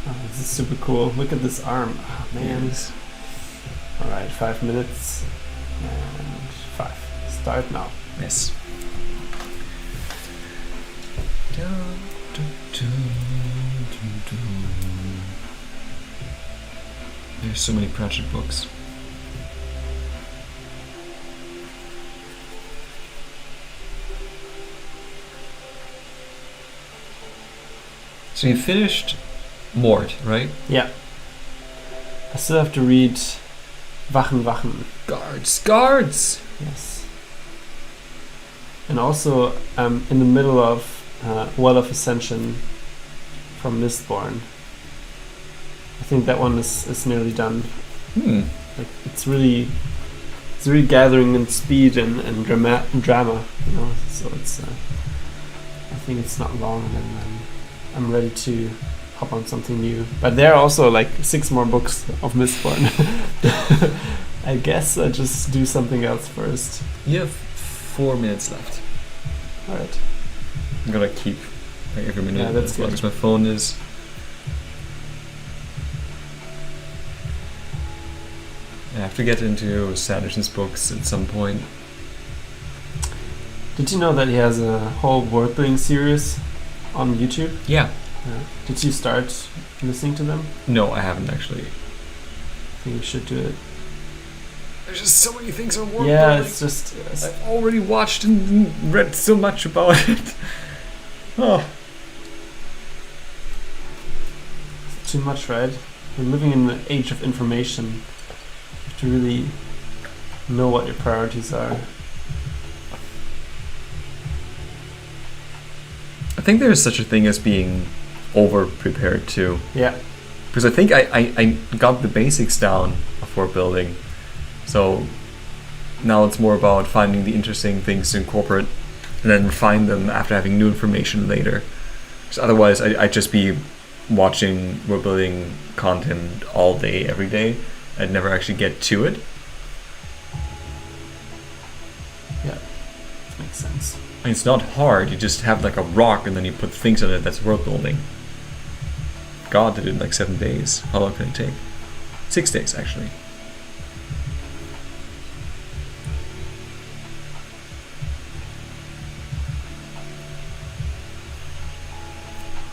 Oh, this is super cool. Look at this arm. Oh, man. Yes. All right, 5 minutes and 5. Start now. Yes. There's so many Pratchett books. So you finished Mort, right? Yeah. I still have to read Wachen. Guards! Yes. And also, I'm in the middle of Well of Ascension from Mistborn. I think that one is nearly done. Like it's really gathering in speed and drama, you know. So it's I think it's not long, and I'm ready to hop on something new. But there are also like 6 more books of Mistborn. I guess I just do something else first. You have 4 minutes left. All right. I'm gonna keep like every minute, that's as long as my phone is. I have to get into Sanderson's books at some point. Did you know that he has a whole word building series on YouTube? Yeah. Did you start listening to them? No, I haven't actually. I think you should do it. There's just so many things on word Yeah, building. it's just... I've already watched and read so much about it. Oh. It's too much, right? We're living in the age of information. You have to really know what your priorities are. I think there is such a thing as being over-prepared too. Yeah. Because I think I got the basics down of word building. So now it's more about finding the interesting things to incorporate and then refine them after having new information later. Because otherwise I'd just be watching word building content all day, every day. I'd never actually get to it. Yeah, makes sense. And it's not hard, you just have like a rock and then you put things on it that's word building. God did it in like 7 days. How long can it take? 6 days actually.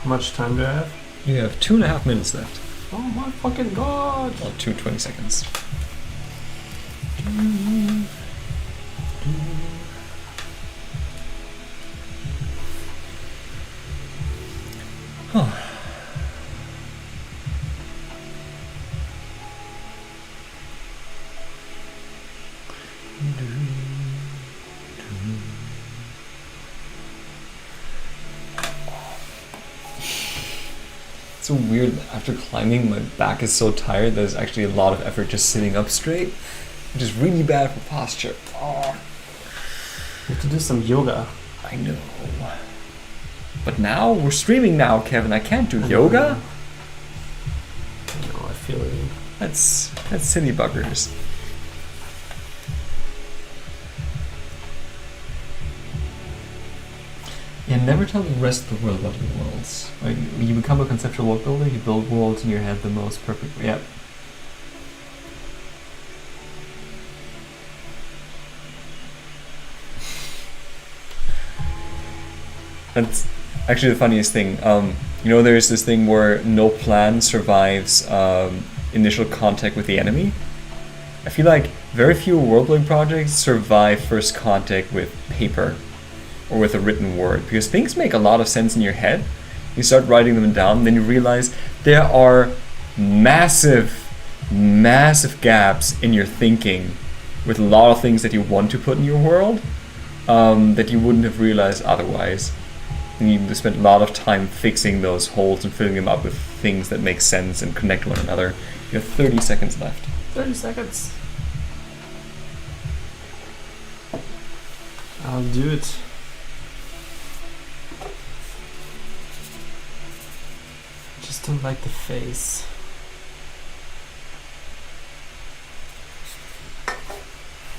How much time do I have? You have 2.5 minutes left. Oh my fucking god! Well, 20 seconds. Oh. It's so weird, after climbing my back is so tired that there's actually a lot of effort just sitting up straight, which is really bad for posture. Oh. You have to do some yoga. I know. But now, we're streaming now, Kevin, I can't do yoga? No, I feel it. That's silly buggers. Yeah, never tell the rest of the world about your worlds. Like, when you become a conceptual world builder, you build worlds in your head the most perfect way. Yep. That's actually the funniest thing. There's this thing where no plan survives initial contact with the enemy. I feel like very few world-building projects survive first contact with paper or with a written word, because things make a lot of sense in your head. You start writing them down, and then you realize there are massive gaps in your thinking with a lot of things that you want to put in your world that you wouldn't have realized otherwise. And you spend a lot of time fixing those holes and filling them up with things that make sense and connect to one another. You have 30 seconds left. 30 seconds. I'll do it. Just don't like the face.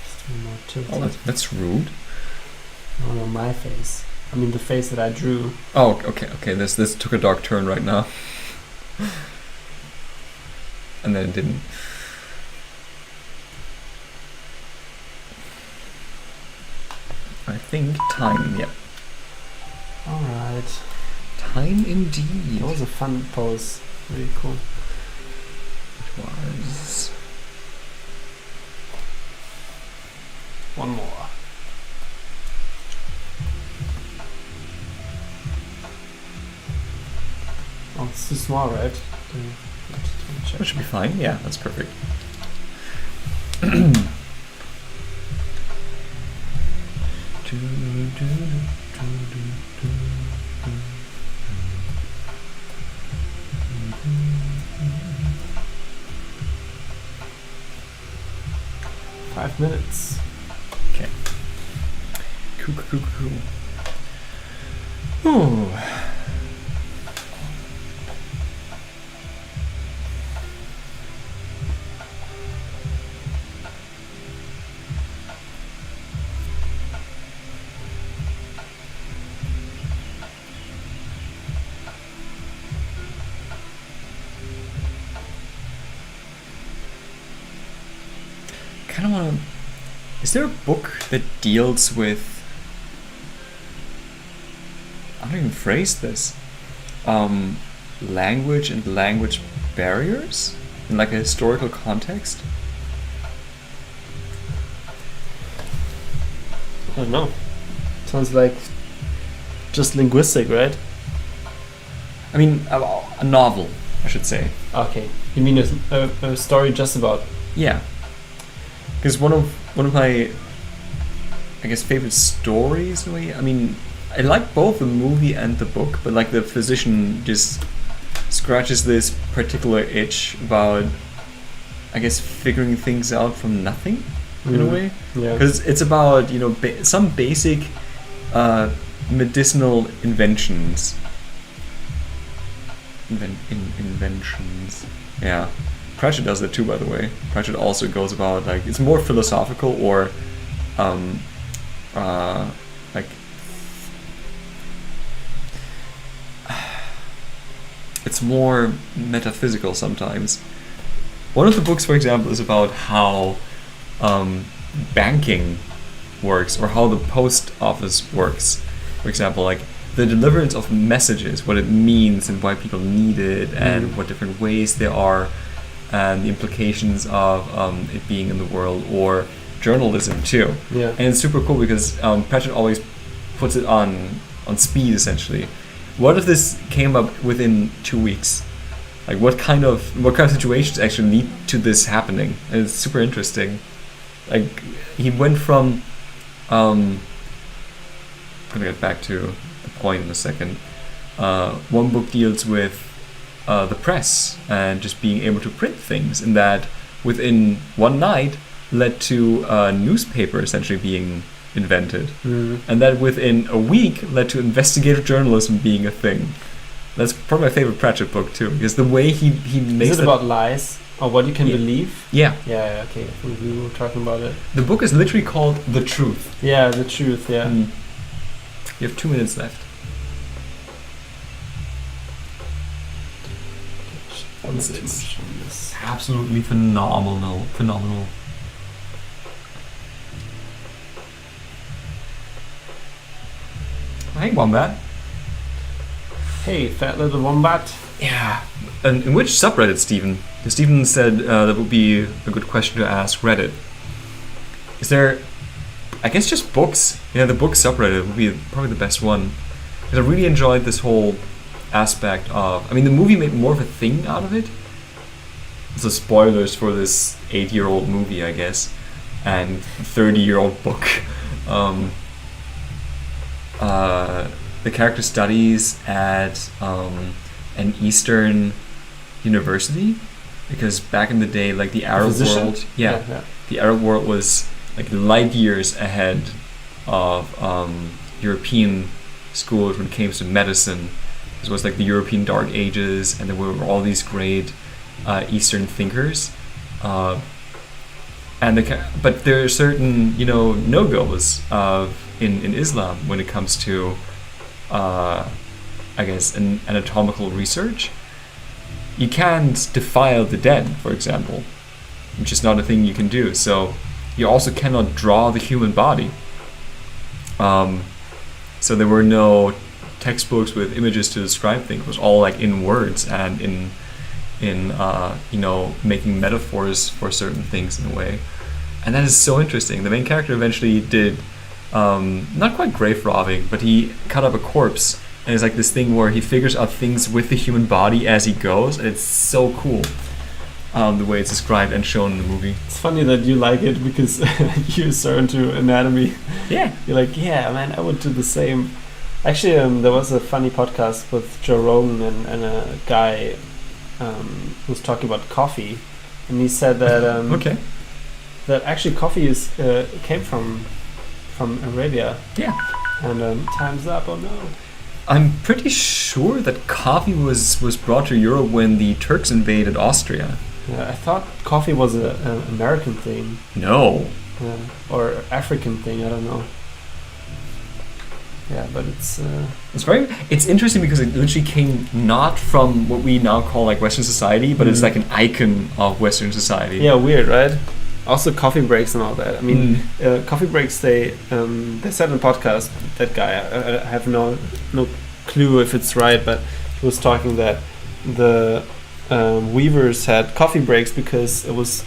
Just more tilted. Oh, that's rude. No, my face. I mean the face that I drew. Oh, okay. This took a dark turn right now. And then it didn't. I think time, yeah. Alright. Time indeed. That was a fun pose. Really cool. It was. One more. Oh, it's too small, right? That should be fine. Yeah, that's perfect. 5 minutes. Okay. Cool. Ooh. kind of want to. Is there a book that deals with? I don't even phrase this. Language and language barriers in like a historical context. I don't know. Sounds like just linguistic, right? I mean, a novel, I should say. Okay. You mean a story just about? Yeah. Because one of my, I guess, favorite stories in a way. I mean, I like both the movie and the book, but like the physician just scratches this particular itch about, I guess, figuring things out from nothing in a way. Yeah. Because it's about, you know, some basic medicinal inventions. Inventions. Yeah. Pratchett does that too, by the way. Pratchett also goes about, like, it's more philosophical or like it's more metaphysical sometimes. One of the books, for example, is about how banking works or how the post office works. For example, like the deliverance of messages, what it means and why people need it, and what different ways there are, and the implications of it being in the world, or journalism too. Yeah. And it's super cool because Pratchett always puts it on speed essentially. What if this came up within 2 weeks? Like what kind of situations actually lead to this happening? And it's super interesting. Like he went from I'm gonna get back to the point in a second. One book deals with the press and just being able to print things, and that within one night led to a newspaper essentially being invented, and that within a week led to investigative journalism being a thing. That's probably my favorite Pratchett book too, because the way he makes Is it about lies or what you can believe? Yeah. Yeah. Okay. I think we were talking about it. The book is literally called The Truth. Yeah, The Truth. Yeah. You have 2 minutes left. It's absolutely phenomenal. Hey, Wombat. Hey, fat little wombat. Yeah. And in which subreddit, Stephen? Stephen said that would be a good question to ask Reddit. Is there, I guess, just books? Yeah, the book subreddit would be probably the best one. Because I really enjoyed this whole aspect of, I mean, the movie made more of a thing out of it. So spoilers for this 8-year-old movie, I guess, and 30-year-old book. The character studies at an Eastern university, because back in the day, like the Arab world, the Arab world was like light years ahead of European schools when it came to medicine. This was like the European Dark Ages, and there were all these great Eastern thinkers. But there are certain, no-goes in Islam when it comes to, I guess, anatomical research. You can't defile the dead, for example, which is not a thing you can do. So you also cannot draw the human body. So there were no textbooks with images to describe things. It was all like in words and in making metaphors for certain things in a way. And that is so interesting. The main character eventually did not quite grave robbing, but he cut up a corpse, and it's like this thing where he figures out things with the human body as he goes, and it's so cool the way it's described and shown in the movie. It's funny that you like it because you're so into anatomy. Yeah. You're like, yeah, man, I would do the same. Actually, there was a funny podcast with Joe Rogan and a guy who was talking about coffee, and he said that that actually coffee came from Arabia. Yeah. And time's up. Oh no. I'm pretty sure that coffee was brought to Europe when the Turks invaded Austria. Yeah, I thought coffee was an American thing. No. Or African thing. I don't know. Yeah, but it's interesting because it literally came not from what we now call like Western society, but it's like an icon of Western society. Yeah, weird, right? Also coffee breaks and all that. I mean, coffee breaks. They said in podcast, that guy. I have no clue if it's right, but he was talking that the weavers had coffee breaks because it was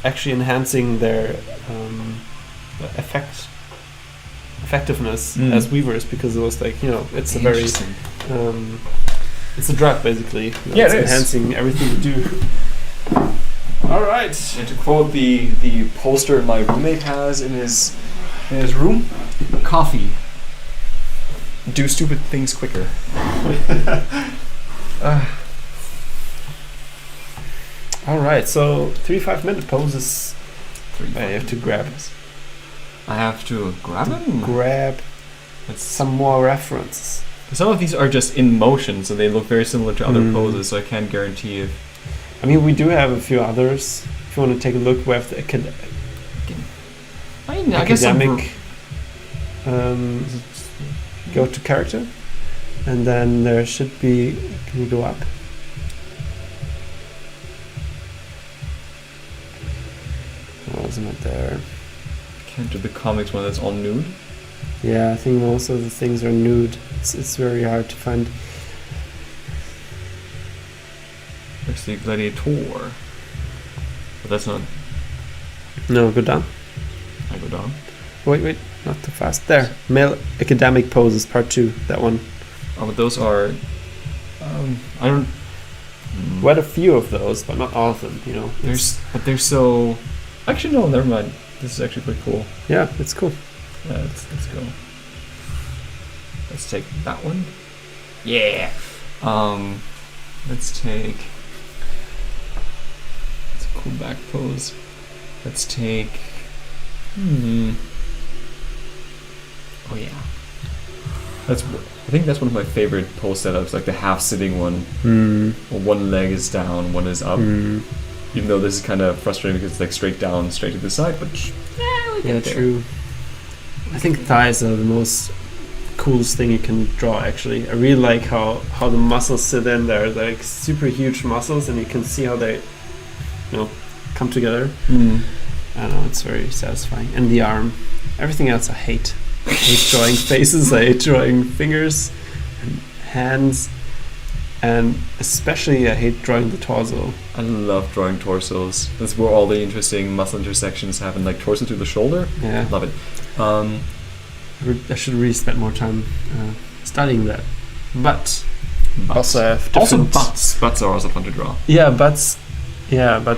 actually enhancing their effectiveness as weavers, because it was like, it's a very it's a drug basically. It's enhancing everything you do. All right. And to quote the poster my roommate has in his room, coffee. Do stupid things quicker. All right. So 3 5-minute poses. I have to grab. I have to grab them. Grab some more references. Some of these are just in motion, so they look very similar to other poses. So I can't guarantee if. I mean, we do have a few others. If you want to take a look, we have the academic go to character, and then there should be. Can you go up? Wasn't it there? Can't do the comics one that's all nude. Yeah, I think most of the things are nude. It's very hard to find. There's the gladiator. But that's not... No, go down. I go down. Wait, not too fast. There, male academic poses, part 2, that one. Oh, but those are... I don't... We had a few of those, but not all of them, But they're so... Actually, no, never mind. This is actually pretty cool. Yeah, it's cool. Let's go. Let's take that one. Yeah. Let's take... It's a cool back pose. Let's take... Oh yeah. I think that's one of my favorite pose setups, like the half sitting one. Where one leg is down, one is up. Even though this is kind of frustrating because it's like straight down, straight to the side, but yeah, true. I think thighs are the most coolest thing you can draw, actually. I really like how the muscles sit in there. They're like super huge muscles, and you can see how they come together. I don't know, it's very satisfying. And the arm. Everything else I hate. I hate drawing faces, I hate drawing fingers and hands, and especially I hate drawing the torso. I love drawing torsos. That's where all the interesting muscle intersections happen, like torso to the shoulder. Yeah. Love it. I should really spend more time studying that. But also I have different... butts. Butts are also fun to draw. Yeah, butts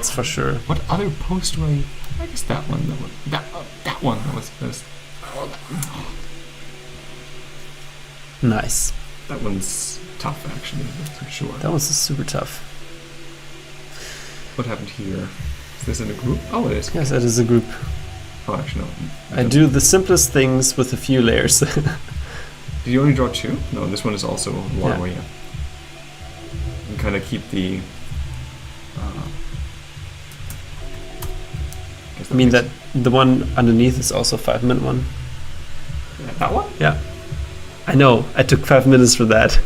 for sure. What other pose do I guess that one. That one. That was best. Nice. That one's tough, actually, for sure. That one's super tough. What happened here? Is this in a group? Oh, it is. Yes, it is a group. Oh, actually, no. I do the simplest things with a few layers. Did you only draw 2? No, this one is also a long way. You kind of keep the... I mean, that the one underneath is also a 5-minute one. That one? Yeah. I know. I took 5 minutes for that.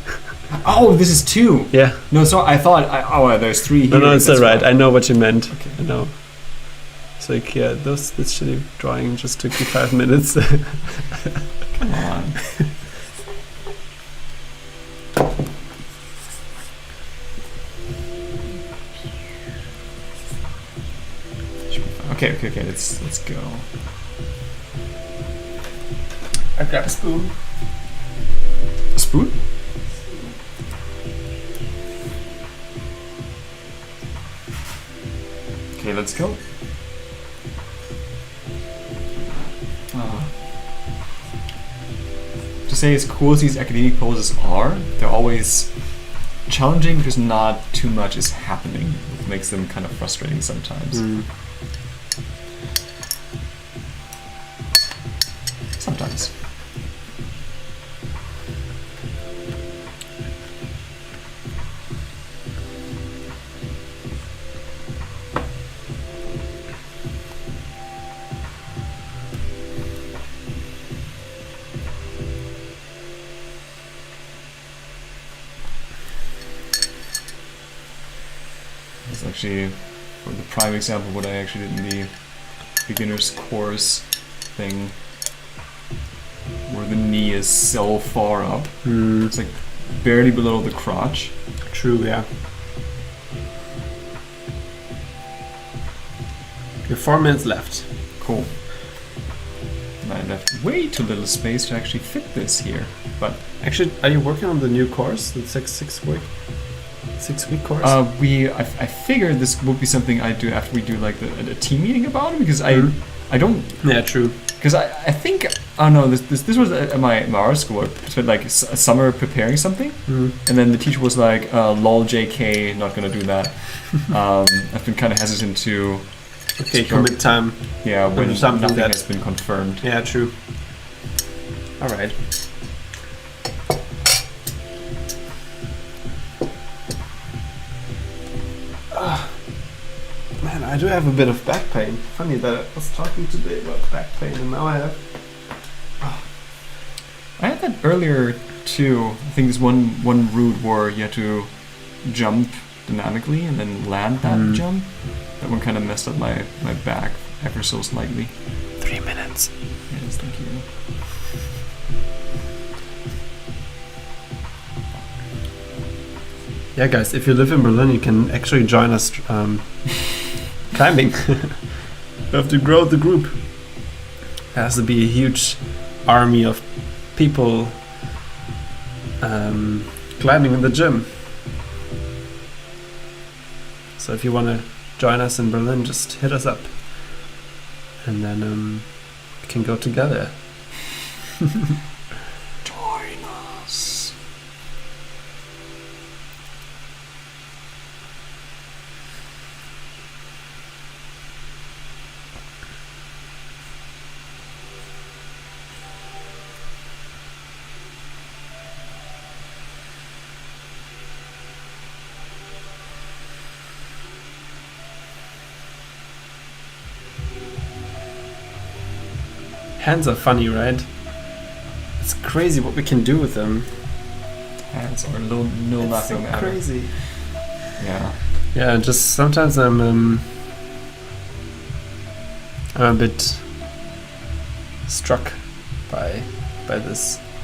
Oh, this is 2. Yeah. No, so I thought... there's 3 here. No, it's not right. I know what you meant. Okay. I know. It's like, this shitty drawing just took you 5 minutes. Come on. Okay, let's go. I grabbed a spoon. A spoon? Okay, let's go. To say as cool as these academic poses are, they're always challenging because not too much is happening. It makes them kind of frustrating sometimes. Sometimes. It's actually or the prime example of what I actually did in the beginner's course thing, where the knee is so far up. It's like barely below the crotch. True, yeah. You have 4 minutes left. Cool. And I left way too little space to actually fit this here. But actually, are you working on the new course? The 6-week course? I figured this would be something I'd do after we do like a team meeting about it, because I don't. Yeah, true. Because I think I don't know, this was at my art school. Spent like a summer preparing something, and then the teacher was like, "Lol, JK, not gonna do that." I've been kind of hesitant to. Okay, commit time. Yeah, when nothing has been confirmed. Yeah, true. All right. Man, I do have a bit of back pain. Funny that I was talking today about back pain, and now I have. I had that earlier too. I think there's one route where you had to jump dynamically and then land that jump. That one kind of messed up my back ever so slightly. 3 minutes. Yes, thank you. Yeah, guys, if you live in Berlin, you can actually join us climbing. We have to grow the group. There has to be a huge army of people climbing in the gym. So if you want to join us in Berlin, just hit us up. And then we can go together. Join us. Hands are funny, right? It's crazy what we can do with them. Hands are no laughing so matter. Crazy. Yeah. Yeah, just sometimes I'm a bit struck by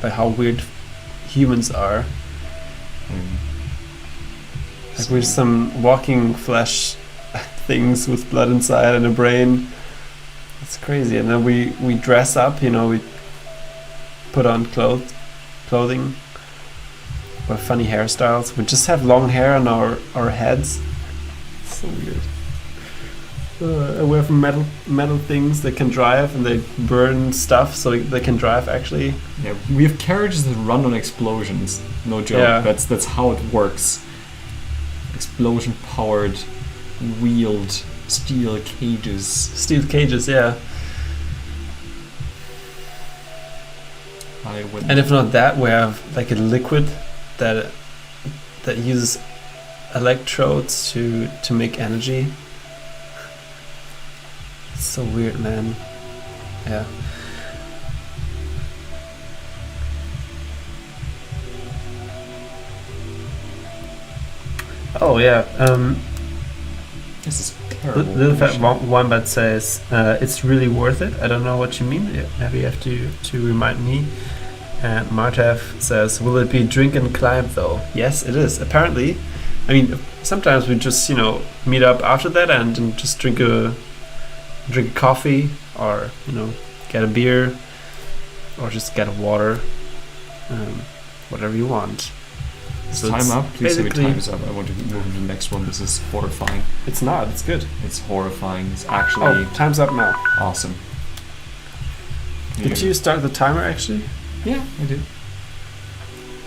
how weird humans are. Like we're some walking flesh things with blood inside and a brain. It's crazy. And then we dress up, we put on clothing or funny hairstyles. We just have long hair on our heads. It's so weird. We have metal things that can drive, and they burn stuff so they can drive actually. Yeah, we have carriages that run on explosions. No joke. Yeah. That's how it works. Explosion powered, wheeled steel cages. Steel cages, yeah. And if not that, we have like a liquid that uses electrodes to make energy. It's so weird, man. Yeah. Oh yeah. This is terrible. Little Fat Wombat says it's really worth it. I don't know what you mean. Maybe you have to remind me. And Martev says, will it be drink and climb though? Yes, it is. Apparently, I mean, sometimes we just meet up after that and just drink a coffee, or get a beer, or just get a water, whatever you want. So time up. Please say time is up. I want to move on to the next one. This is horrifying. It's not. It's good. It's horrifying. It's actually. Oh, time's up now. Awesome. Did you start the timer actually? Yeah, I did.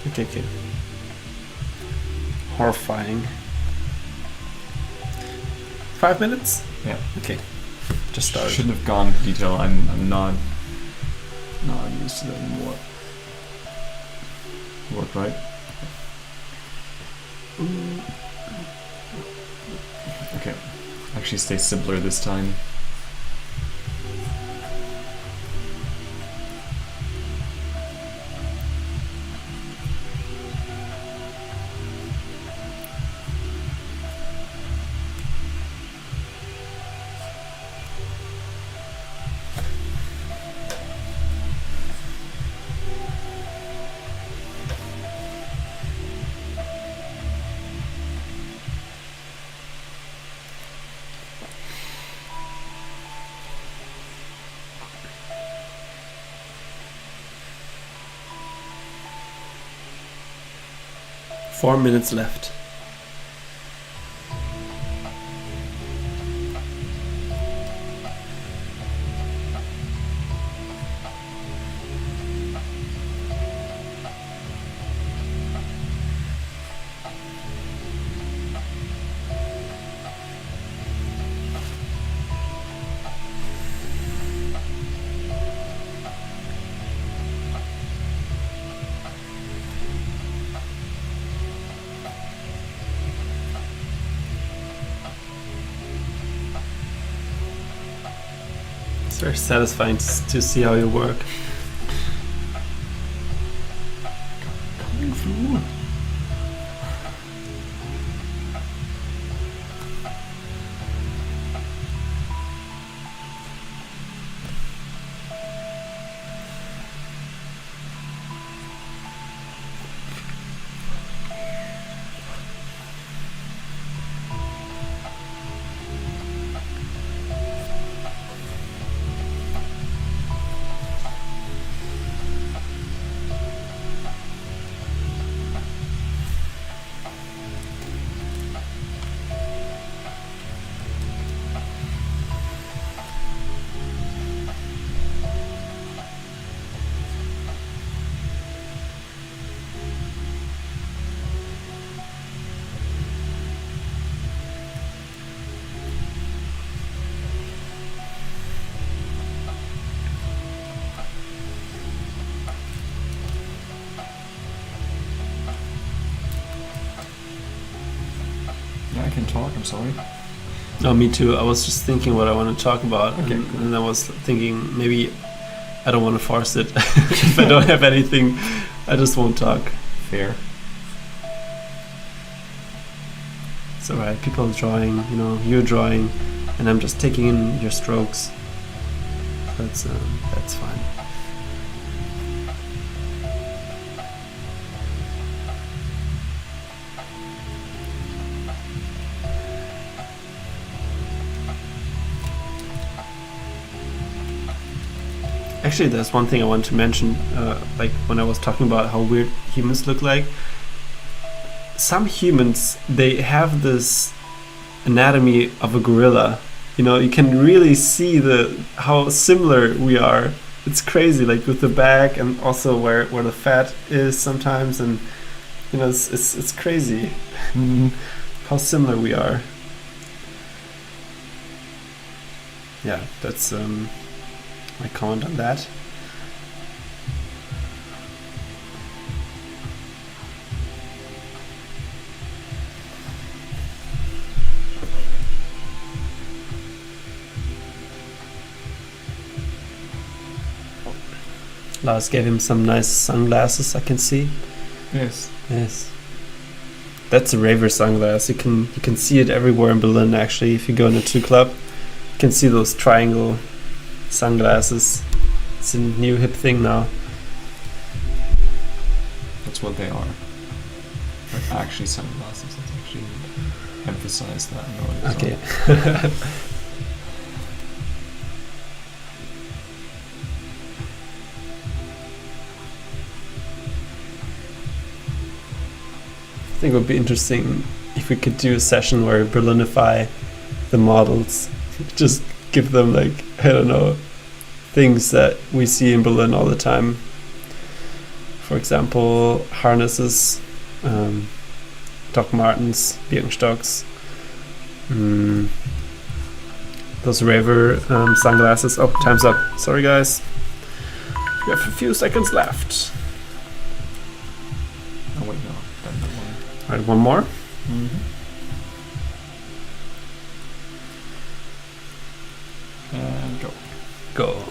Okay. Horrifying. 5 minutes? Yeah. Okay. Just started. Shouldn't have gone into detail. I'm not used to that anymore. Worked right? Okay. Actually stay simpler this time. 4 minutes left. It's very satisfying to see how you work. Coming through. Yeah, I can talk, I'm sorry. Oh, me too. I was just thinking what I want to talk about. Okay, and, cool. and I was thinking maybe I don't want to force it. If I don't have anything, I just won't talk. Fair. It's alright. People are drawing, you know, you're drawing, and I'm just taking in your strokes. That's fine. Actually, there's one thing I want to mention, like when I was talking about how weird humans look like. Some humans, they have this anatomy of a gorilla. You know, you can really see how similar we are. It's crazy, like with the back and also where the fat is sometimes, and you know, it's crazy how similar we are. Yeah, that's my comment on that. Lars gave him some nice sunglasses, I can see. Yes. Yes. That's a raver sunglass. You can see it everywhere in Berlin actually. If you go into a club, you can see those triangle sunglasses. It's a new hip thing now. That's what they are. They're actually sunglasses. Let's actually emphasize that. No, Okay. I think it would be interesting if we could do a session where we Berlinify the models. Just give them, like, I don't know, things that we see in Berlin all the time. For example, harnesses, Doc Martens, Birkenstocks, those raver sunglasses. Oh, time's up. Sorry guys. We have a few seconds left. Oh wait, no. Done that one. Alright, one more. Mm-hmm. And go. Go.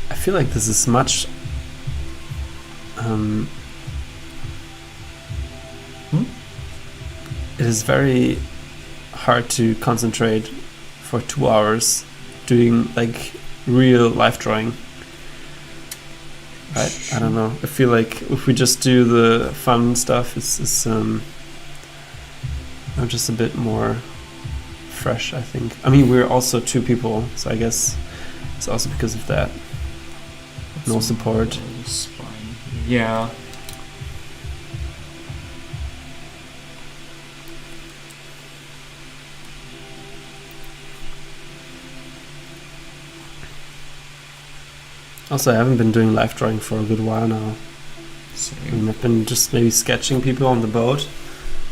I feel like this is much it is very hard to concentrate for 2 hours doing like real life drawing. I don't know. I feel like if we just do the fun stuff, it's I'm just a bit more fresh, I think. I mean, we're also 2 people, so I guess it's also because of that. No support. Yeah. Also, I haven't been doing live drawing for a good while now. Same. I mean, I've been just maybe sketching people on the boat,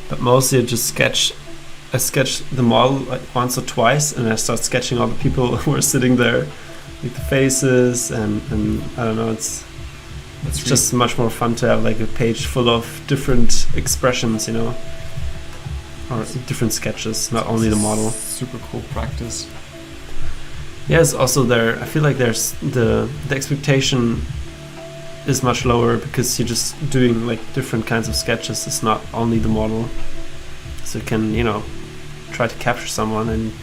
but mostly I just sketch the model like once or twice, and I start sketching all the people who are sitting there, like the faces, and I don't know, it's just much more fun to have like a page full of different expressions, you know, or different sketches, not only the model. Super cool practice. Yes, also there, I feel like there's the expectation is much lower because you're just doing like different kinds of sketches. It's not only the model, so you can, you know, try to capture someone, and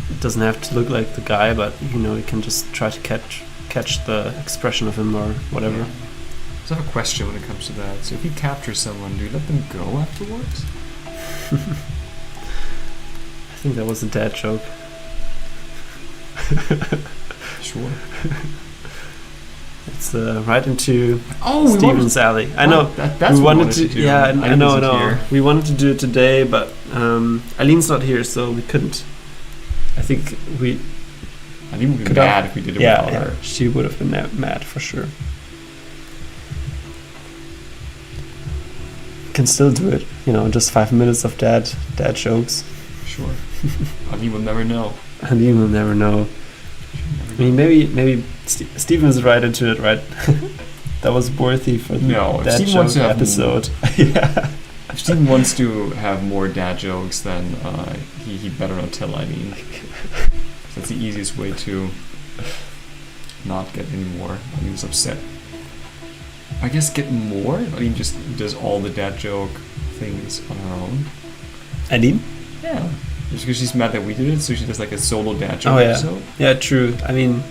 it doesn't have to look like the guy, but you know, you can just try to catch the expression of him or whatever. Yeah. So I have a question when it comes to that. So if you capture someone, do you let them go afterwards? I think that was a dad joke. Sure. It's right into Oh, Steven's alley. I know. That's we what wanted to. do. Yeah, I know. Here. We wanted to do it today, but Eileen's not here, so we couldn't. I think we. Eileen would be mad if we did it without her. She would have been mad for sure. Can still do it, you know, just 5 minutes of dad jokes. Sure. Eileen will never know. Eileen will never know. I mean, maybe Steven is right into it, right? That was worthy for the dad joke episode. Yeah. If Steven wants to have more dad jokes, then he better not tell Eileen. That's the easiest way to not get any more. Eileen's upset. I guess get more? Eileen just does all the dad joke things on her own. Eileen? Yeah. Just because she's mad that we did it, so she does like a solo dad joke episode. Yeah, true. I mean,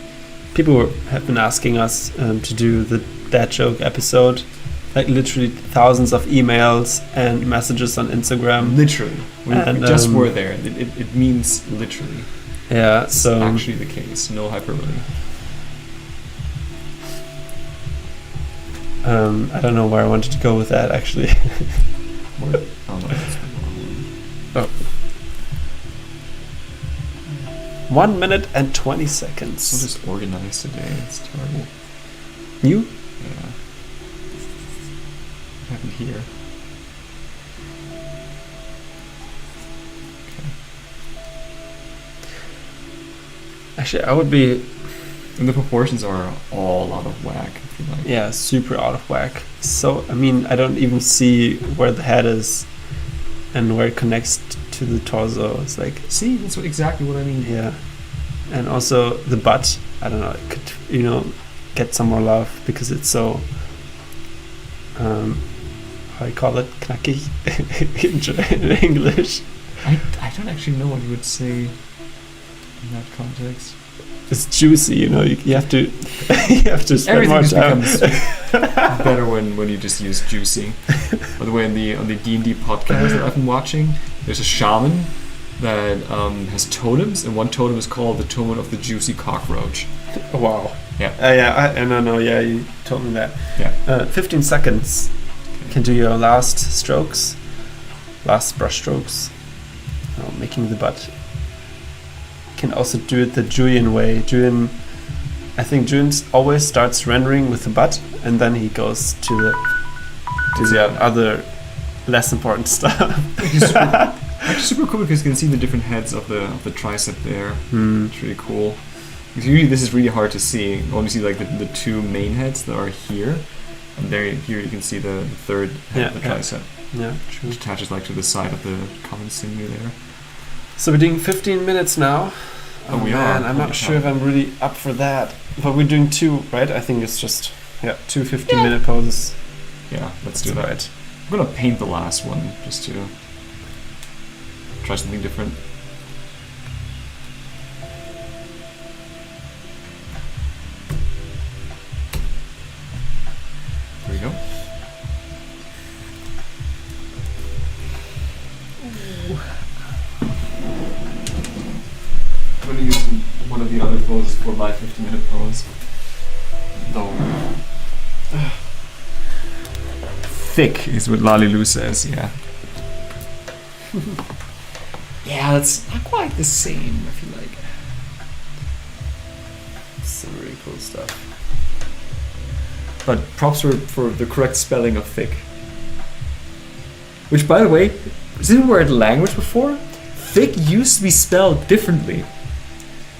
people have been asking us to do the dad joke episode. Like literally thousands of emails and messages on Instagram. Literally. We just were there. It means literally. Yeah, it's so actually the case. No hyperbole. I don't know where I wanted to go with that, actually. Oh, no, that's the wrong one. 1 minute and 20 seconds. So disorganized today. It's terrible. You? Yeah. What happened here? Okay. Actually, I would be... And the proportions are all out of whack, I feel like. Yeah, super out of whack. So, I mean, I don't even see where the head is and where it connects to the torso. It's like... See, that's exactly what I mean. Yeah. And also the butt, I don't know, it could, you know, get some more love because it's so... how you call it? Knackig in English. I don't actually know what you would say in that context. It's juicy, you know. You have to you have to spend more time. Becomes better when you just use juicy. By the way, on the D&D podcast that I've been watching, there's a shaman that has totems, and one totem is called the totem of the juicy cockroach. Oh, wow. Yeah. Yeah. No. Yeah, you told me that. Yeah. 15 seconds. Okay. Can do your last strokes, last brush strokes. Making the butt. Can also do it the Julian way. I think Julian always starts rendering with the butt, and then he goes to the other less important stuff. Actually, super cool because you can see the different heads of the tricep there. It's really cool. Because usually this is really hard to see. You only see like the two main heads that are here, and here you can see the third head of the tricep. Yeah, true. Which attaches like to the side of the common sinew there. So we're doing 15 minutes now. Oh, we are. I'm not sure if I'm really up for that. But we're doing 2, right? I think it's just, 2 15-minute poses. Yeah, let's do that. Right. I'm going to paint the last one just to... try something different. There we go. I'm going to use one of the other poses for my 50-minute pose. Though. Thick is what Lalilu says, yeah. Yeah, that's not quite the same, I feel like. Some really cool stuff. But props for the correct spelling of thick. Which, by the way, since we're at language before, thick used to be spelled differently.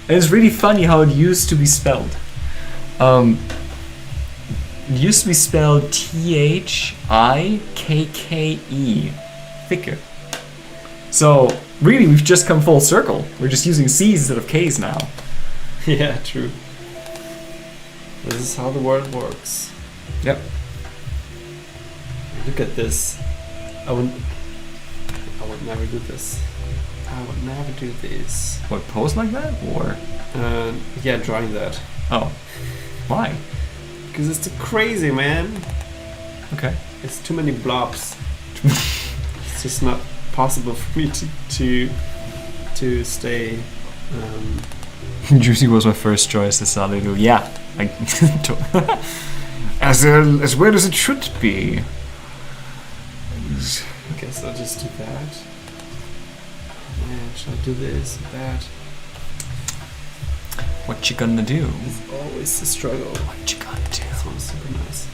And it's really funny how it used to be spelled. It used to be spelled Thikke. Thicker. So, really, we've just come full circle. We're just using C's instead of K's now. Yeah, true. This is how the world works. Yep. Look at this. I would never do this. I would never do this. What, pose like that? Or? Yeah, drawing that. Oh. Why? Because it's too crazy, man. Okay. It's too many blobs. It's just not possible for me to stay. Juicy was my first choice, the Salilu. Yeah. As well as it should be. I guess I'll just do that. Man, should I do this or that? What you gonna do? It's always a struggle. What you gonna do? This one's super nice.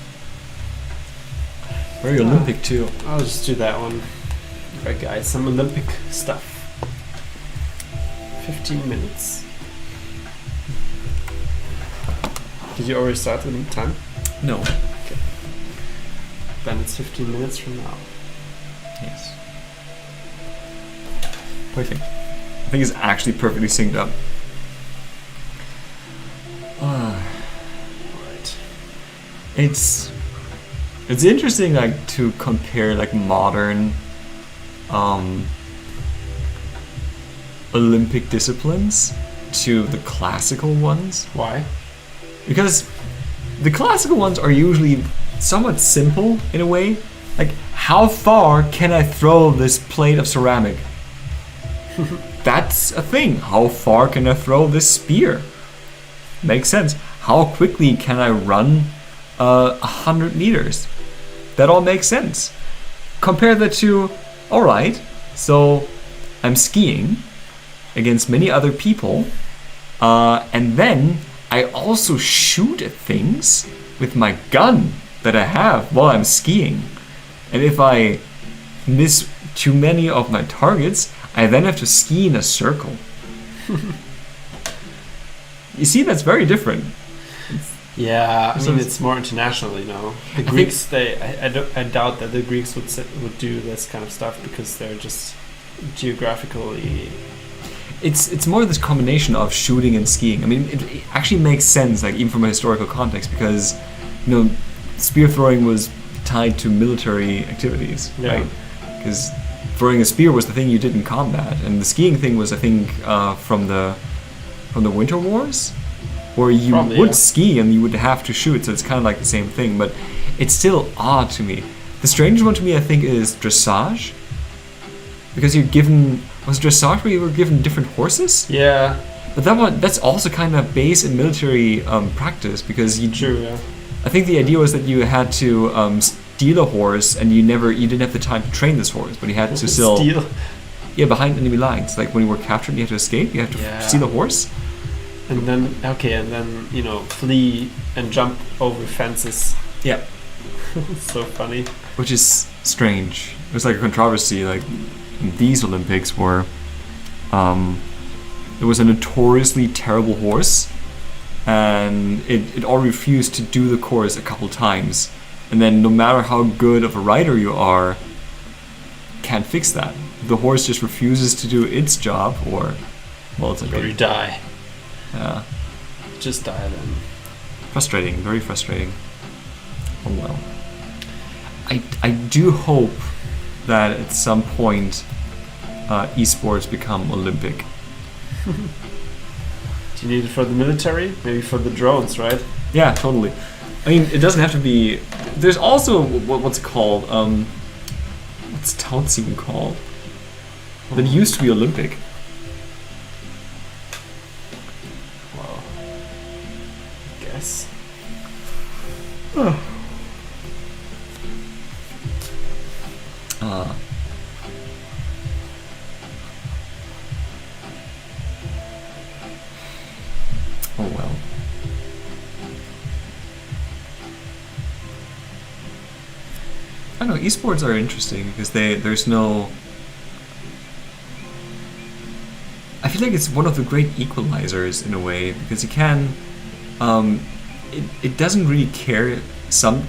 Very Olympic too. I'll just do that one. Alright guys, some Olympic stuff. 15 minutes. Did you already start the time? No. Okay. Then it's 15 minutes from now. Yes. Perfect. I think it's actually perfectly synced up. Alright. It's interesting, like, to compare like modern Olympic disciplines to the classical ones. Why? Because the classical ones are usually somewhat simple in a way. Like, how far can I throw this plate of ceramic? That's a thing. How far can I throw this spear? Makes sense. How quickly can I run 100 meters? That all makes sense. Compare that to, alright, so I'm skiing against many other people, and then I also shoot at things with my gun that I have while I'm skiing. And if I miss too many of my targets, I then have to ski in a circle. You see, that's very different. Yeah, I mean, it's more international, you know. The Greeks, I doubt that the Greeks would do this kind of stuff because they're just geographically. It's more this combination of shooting and skiing. I mean, it actually makes sense, like, even from a historical context, because, you know, spear throwing was tied to military activities, right? Because throwing a spear was the thing you did in combat, and the skiing thing was, I think, from the Winter Wars, where you would ski and you would have to shoot, so it's kind of like the same thing, but it's still odd to me. The strangest one to me, I think, is dressage, because you're given. Was dressage where you were given different horses? Yeah. But that's also kind of based in military practice, because you. True. Yeah. I think the idea was that you had to steal a horse, and you didn't have the time to train this horse, but you had to still. Steal. Yeah, behind enemy lines. Like when you were captured, and you had to escape. You had to steal a horse. And then you know, flee and jump over fences. Yeah. So funny. Which is strange. It was like a controversy, like in these Olympics, where there was a notoriously terrible horse, and it all refused to do the course a couple times, and then no matter how good of a rider you are, can't fix that. The horse just refuses to do its job, or it's like or you die. Yeah. Just die then. Frustrating, very frustrating. Oh well. I do hope that at some point esports become Olympic. Do you need it for the military? Maybe for the drones, right? Yeah, totally. I mean, it doesn't have to be. There's also what's it called? What's Tauziehen called? That used to be Olympic. Well, I guess. Oh well. I don't know, esports are interesting because there's no... I feel like it's one of the great equalizers in a way, because you can... it doesn't really care, in some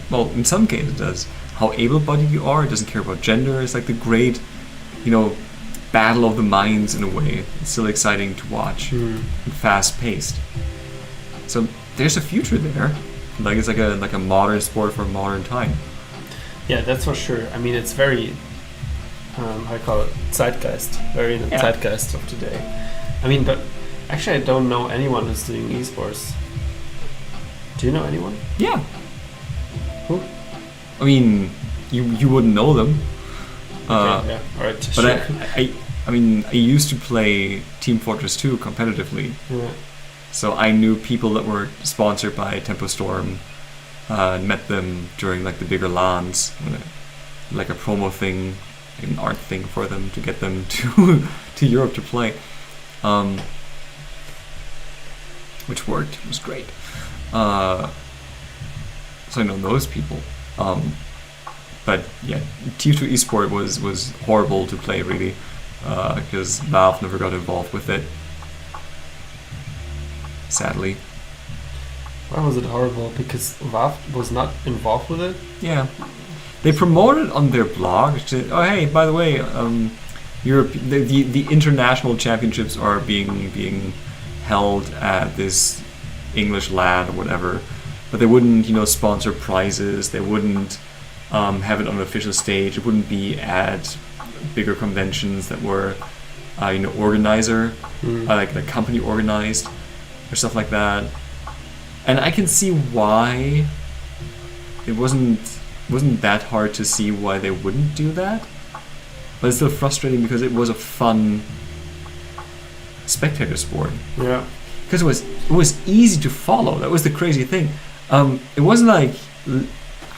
cases it does, how able-bodied you are. It doesn't care about gender. It's like the great, battle of the minds in a way. It's still exciting to watch and fast-paced. So there's a future there. Like it's like a modern sport for a modern time. Yeah, that's for sure. I mean, it's very, how do you call it, zeitgeist. Very in the zeitgeist of today. I mean, but actually I don't know anyone who's doing esports. Do you know anyone? Yeah. Who? I mean, you wouldn't know them. Okay, yeah, alright. But sure. I mean, I used to play Team Fortress 2 competitively. Yeah. So I knew people that were sponsored by Tempo Storm. And met them during like the bigger LANs, like a promo thing, an art thing for them to get them to Europe to play, which worked. It was great. So I know those people. But yeah, TF2 Esport was horrible to play really, because Valve never got involved with it. Sadly. Why was it horrible? Because Valve was not involved with it? Yeah. They promoted on their blog, oh hey, by the way, the international championships are being held at this English LAN or whatever, but they wouldn't, sponsor prizes, they wouldn't have it on an official stage, it wouldn't be at bigger conventions that were, organizer, like the company organized, or stuff like that. And I can see why it wasn't that hard to see why they wouldn't do that. But it's still frustrating because it was a fun spectator sport. Yeah. Because it was easy to follow. That was the crazy thing. It wasn't like...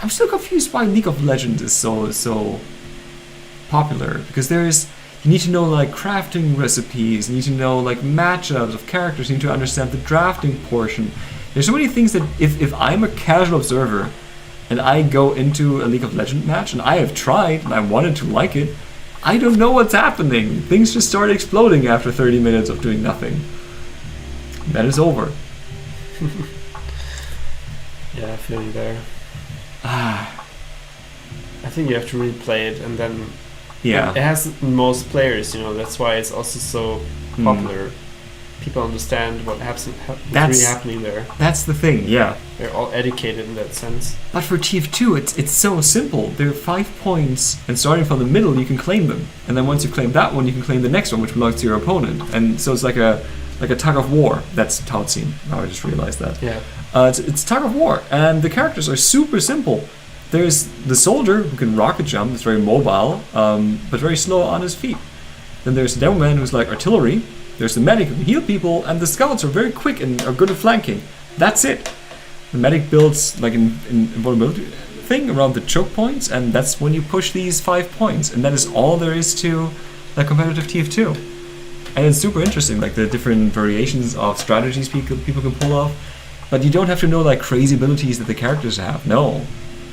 I'm still confused why League of Legends is so popular. Because you need to know like crafting recipes, you need to know like matchups of characters, you need to understand the drafting portion. There's so many things that if I'm a casual observer and I go into a League of Legends match, and I have tried and I wanted to like it, I don't know what's happening. Things just start exploding after 30 minutes of doing nothing. Then it's over. Yeah, I feel you there. I think you have to replay it, and then it has most players, that's why it's also so popular. People understand what's really happening there. That's the thing, yeah. They're all educated in that sense. But for TF2, it's so simple. There are 5 points, and starting from the middle, you can claim them. And then once you claim that one, you can claim the next one, which belongs to your opponent. And so it's like a tug of war. That's Tauziehen. Now I just realized that. Yeah. It's tug of war, and the characters are super simple. There's the soldier who can rocket jump, that's very mobile, but very slow on his feet. Then there's the demoman who's like artillery. There's the medic who can heal people, and the scouts are very quick and are good at flanking. That's it. The medic builds like an invulnerability thing around the choke points, and that's when you push these 5 points, and that is all there is to the competitive TF2. And it's super interesting, like the different variations of strategies people can pull off. But you don't have to know like crazy abilities that the characters have. No,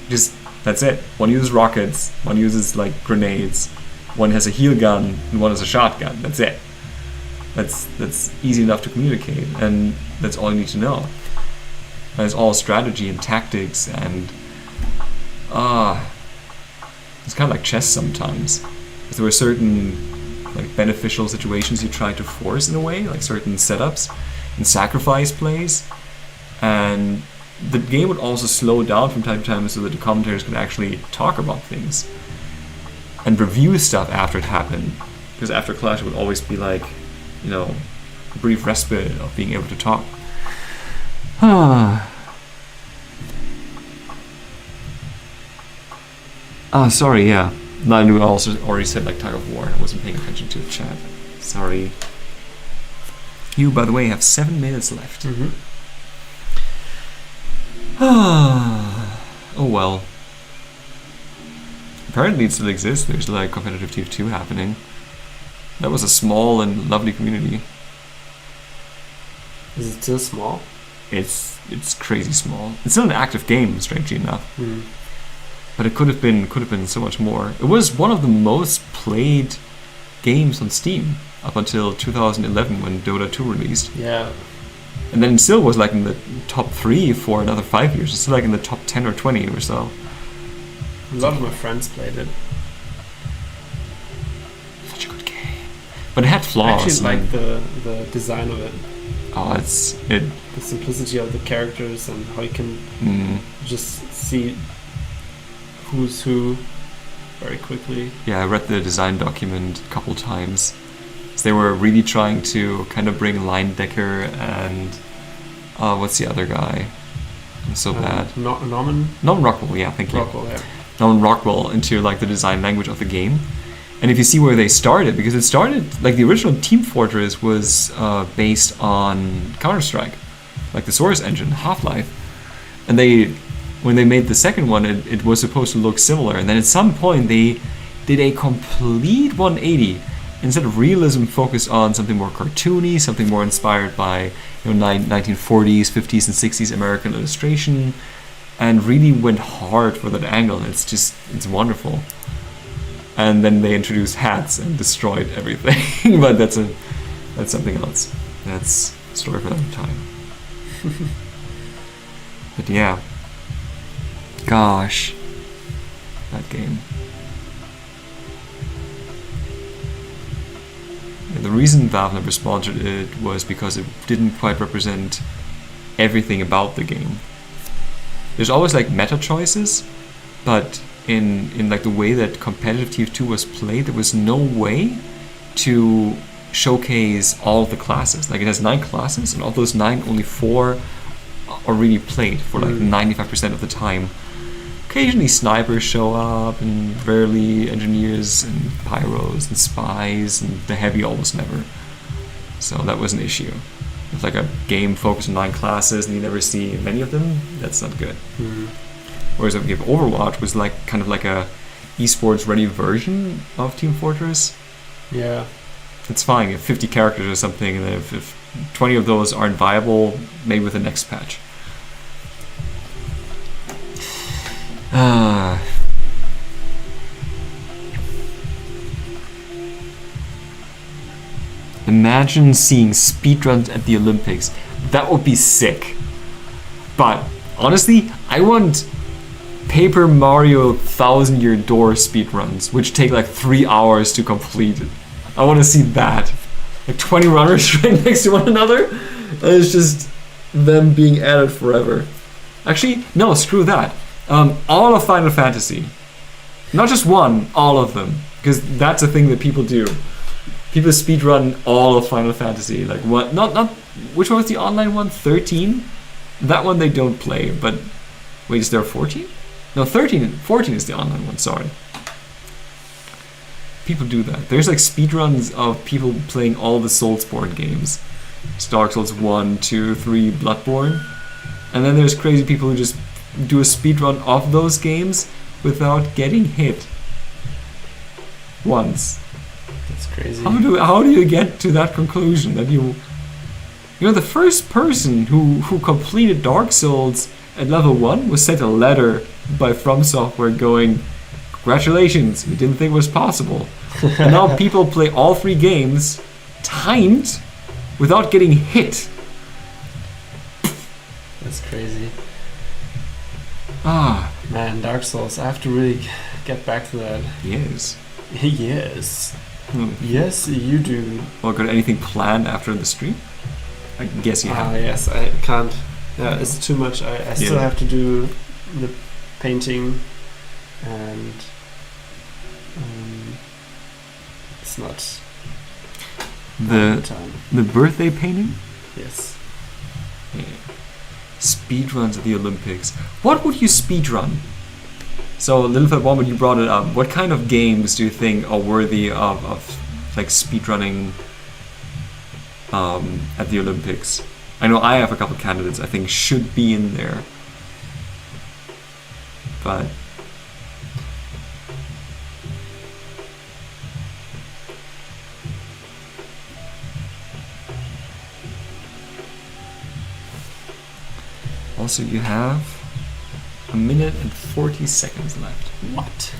just that's it. One uses rockets, one uses like grenades, one has a heal gun, and one has a shotgun. That's it. That's easy enough to communicate, and that's all you need to know. And it's all strategy and tactics, and it's kind of like chess sometimes. Because there were certain like beneficial situations you try to force in a way, like certain setups and sacrifice plays, and the game would also slow down from time to time so that the commentators could actually talk about things and review stuff after it happened. because after Clash it would always be like, you know, a brief respite of being able to talk. Sorry, yeah. I knew I also already said like tug of war. I wasn't paying attention to the chat. Sorry. You, by the way, have 7 minutes left. Mm-hmm. Oh well. Apparently it still exists. There's like competitive TF2 happening. That was a small and lovely community. Is it still small? It's crazy small. It's still an active game, strangely enough. Mm. But it could have been so much more. It was one of the most played games on Steam up until 2011 when Dota 2 released. Yeah. And then it still was like in the top 3 for another 5 years. It's still like in the top 10 or 20 or so. A lot of my friends played it. Such a good game. But it had flaws. I actually like the design of it. Oh, the simplicity of the characters and how you can just see who's who very quickly. Yeah, I read the design document a couple times. So they were really trying to kind of bring Linedecker and what's the other guy? I'm so bad. Norman Rockwell, yeah, thank you. Rockwell, yeah. Norman Rockwell into like the design language of the game. And if you see where they started, because it started, like the original Team Fortress was based on Counter-Strike, like the Source engine, Half-Life. And when they made the second one, it was supposed to look similar. And then at some point they did a complete 180. Instead of realism, focused on something more cartoony, something more inspired by 1940s, 50s, and 60s American illustration, and really went hard for that angle. It's wonderful. And then they introduced hats and destroyed everything. But that's something else. That's a story for another time. But yeah. Gosh. That game. Yeah, the reason Valve never sponsored it was because it didn't quite represent everything about the game. There's always like meta choices, but in like the way that competitive TF2 was played, there was no way to showcase all of the classes. Like it has 9 classes, and of those 9, only 4 are really played for like 95% of the time. Occasionally snipers show up, and rarely engineers and pyros and spies, and the heavy almost never. So that was an issue. If like a game focused on 9 classes and you never see many of them, that's not good. Whereas if you have Overwatch was like kind of like a esports ready version of Team Fortress. Yeah. It's fine. You have 50 characters or something, and then if 20 of those aren't viable, maybe with the next patch. Imagine seeing speedruns at the Olympics. That would be sick. But honestly, I want Paper Mario 1000 Year Door speedruns, which take like 3 hours to complete. I want to see that. Like 20 runners right next to one another, and it's just them being at it forever. Actually, no, screw that. All of Final Fantasy. Not just one, all of them. Because that's a thing that people do. People speedrun all of Final Fantasy. Like what? Not. Which one was the online one? 13. That one they don't play. But wait, is there 14? No, 13. 14 is the online one. Sorry. People do that. There's like speedruns of people playing all the Soulsborne games. It's Dark Souls 1, 2, 3, Bloodborne. And then there's crazy people who just do a speedrun of those games without getting hit once. That's crazy. How do you get to that conclusion that you know the first person who completed Dark Souls at level 1 was sent a letter by From Software going, congratulations, we didn't think it was possible. And now people play all 3 games timed without getting hit. That's crazy. Ah, man, Dark Souls. I have to really get back to that. Yes. Yes. Yes, you do. Well, got anything planned after the stream? I guess you have. Yes, I can't. Yeah, it's too much. I still have to do the painting, and it's not The birthday painting? Yes. Yeah. Speedruns at the Olympics. What would you speedrun? So, Little Fat Woman, you brought it up. What kind of games do you think are worthy of like speedrunning at the Olympics? I know I have a couple candidates I think should be in there. But also you have 1 minute and 40 seconds left. What?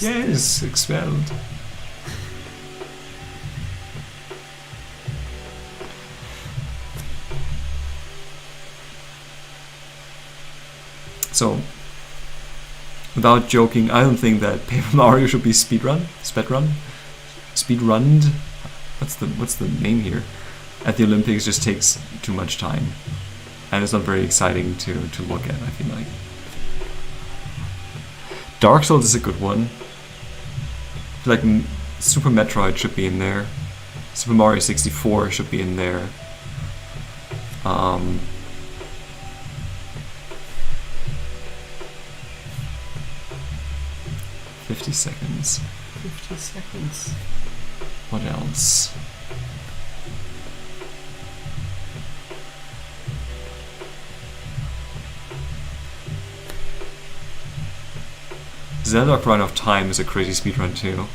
Yes, expelled. So, without joking, I don't think that Paper Mario should be speedrunned. What's the name here? At the Olympics, just takes too much time, and it's not very exciting to look at. I feel like Dark Souls is a good one. I feel like Super Metroid should be in there. Super Mario 64 should be in there. 50 seconds. 50 seconds. What else? Zelda Ocarina of Time is a crazy speedrun too.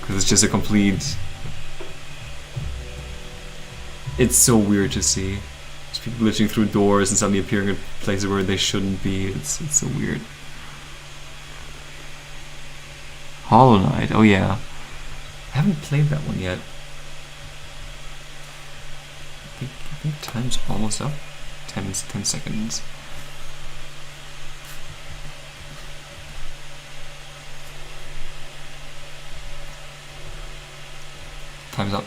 Because it's just a complete... It's so weird to see. Just people glitching through doors and suddenly appearing in places where they shouldn't be. It's so weird. Hollow Knight, oh yeah. I haven't played that one yet. I think time's almost up. 10 seconds. Time's up.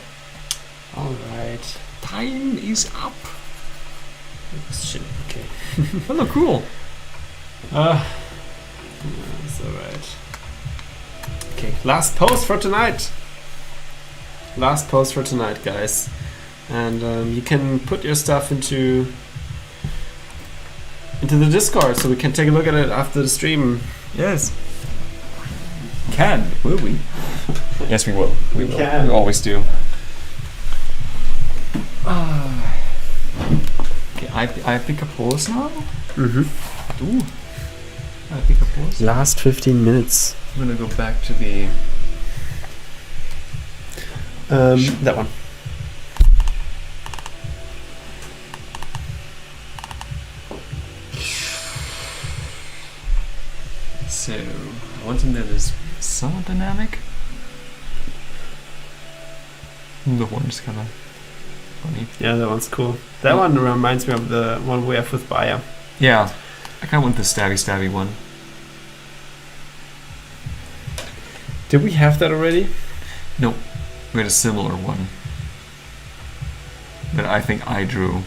Alright. Time is up. Shit, okay. Oh, look, cool. That's alright. Okay, last post for tonight. Last post for tonight, guys. And you can put your stuff into the Discord so we can take a look at it after the stream. Yes. Will we? Yes, we will. We will. Can. We always do. Okay, I pick a pause now. Mm-hmm. Ooh. I pick a pause. Last 15 minutes. I'm gonna go back to the... that one. So, I want something that is somewhat dynamic. The one's kind of funny. Yeah, that one's cool. That one reminds me of the one we have with Bayer. Yeah, I kind of want the stabby one. Did we have that already? Nope. We had a similar one that I think I drew.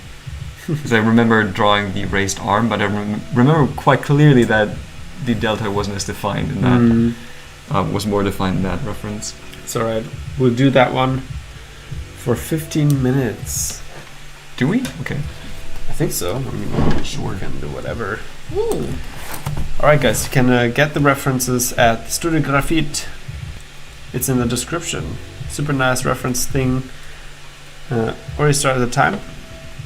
Because I remember drawing the raised arm, but I remember quite clearly that the delta wasn't as defined in that. Was more defined in that reference. It's alright. We'll do that one for 15 minutes. Do we? Okay. I think so. I mean, sure, we can do whatever. Alright, guys, you can get the references at Studio Grafit. It's in the description. Super nice reference thing. Already started the time?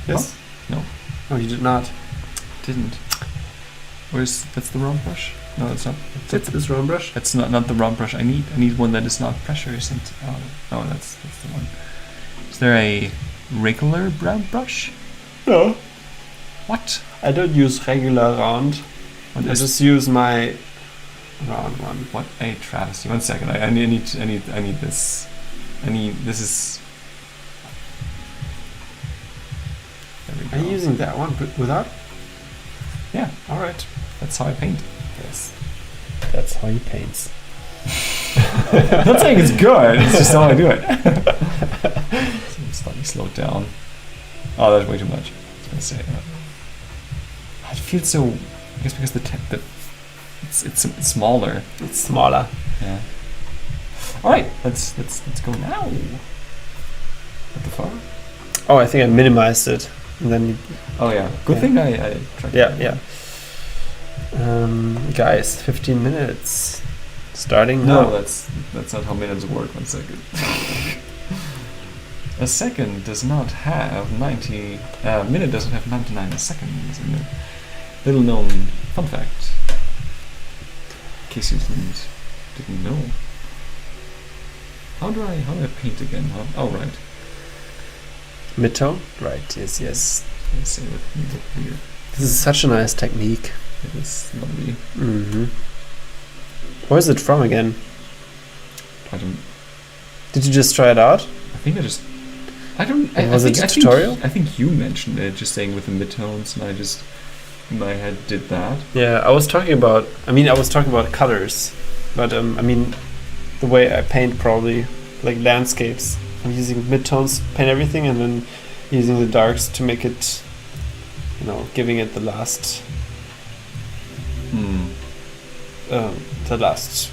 Yes? No. Oh, you did not? Didn't. That's the wrong brush? No, that's not. It's this wrong brush? That's not the wrong brush I need. I need one that is not pressure resistant. Oh, that's the one. Is there a regular brown brush? No. What? I don't use regular round. I just use my round one. What a travesty. 1 second. I need this. This is... Are you using that one without? Yeah. Alright. That's how I paint. Yes. That's how he paints. I'm not saying it's good, it's just how I do it. Slightly slowed down. Oh, that's way too much. I was gonna say it feels so... I guess because it's smaller. It's smaller. Yeah. All right, let's go now. What the fuck? Oh, I think I minimized it, and then. Oh yeah, good thing I tried. Yeah. Guys, 15 minutes. Starting No, now. that's not how minutes work. 1 second. A second does not have 90. Minute doesn't have 99 seconds. In it. Little known fun fact. In case you didn't know. How do I paint again? Oh right. Midtone? Right, yes. Let's see what here. This is such a nice technique. It is lovely. Mm-hmm. Where is it from again? I don't. Did you just try it out? I think I just. I don't. Was it a tutorial? I think you mentioned it, just saying with the midtones, and I just in my head did that. Yeah, I was talking about colors, but the way I paint probably like landscapes. I'm using midtones, paint everything, and then using the darks to make it, giving it the last. The last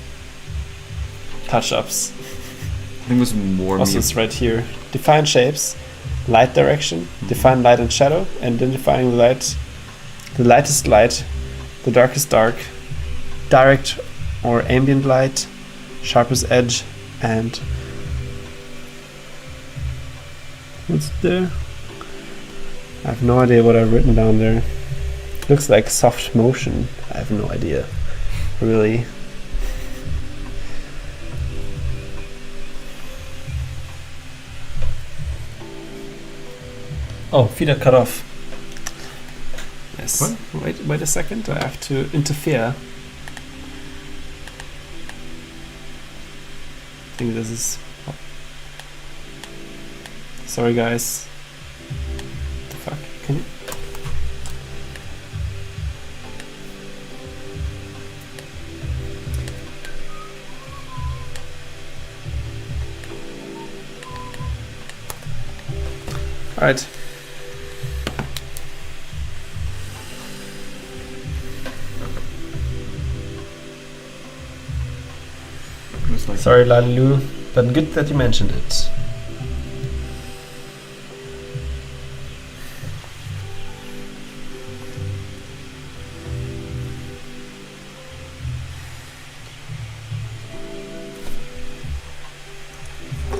touch-ups. I think it was more. Also, it's right here. Define shapes, light direction, define light and shadow, and then defining the light. The lightest light, the darkest dark, direct or ambient light, sharpest edge, and what's there? I have no idea what I've written down there. Looks like soft motion. I have no idea. Really. Oh, feet are cut off. Yes. What? Wait a second. I have to interfere. I think this is. Sorry, guys. What the fuck? Can you? All right. Sorry, Lalilu, but good that you mentioned it.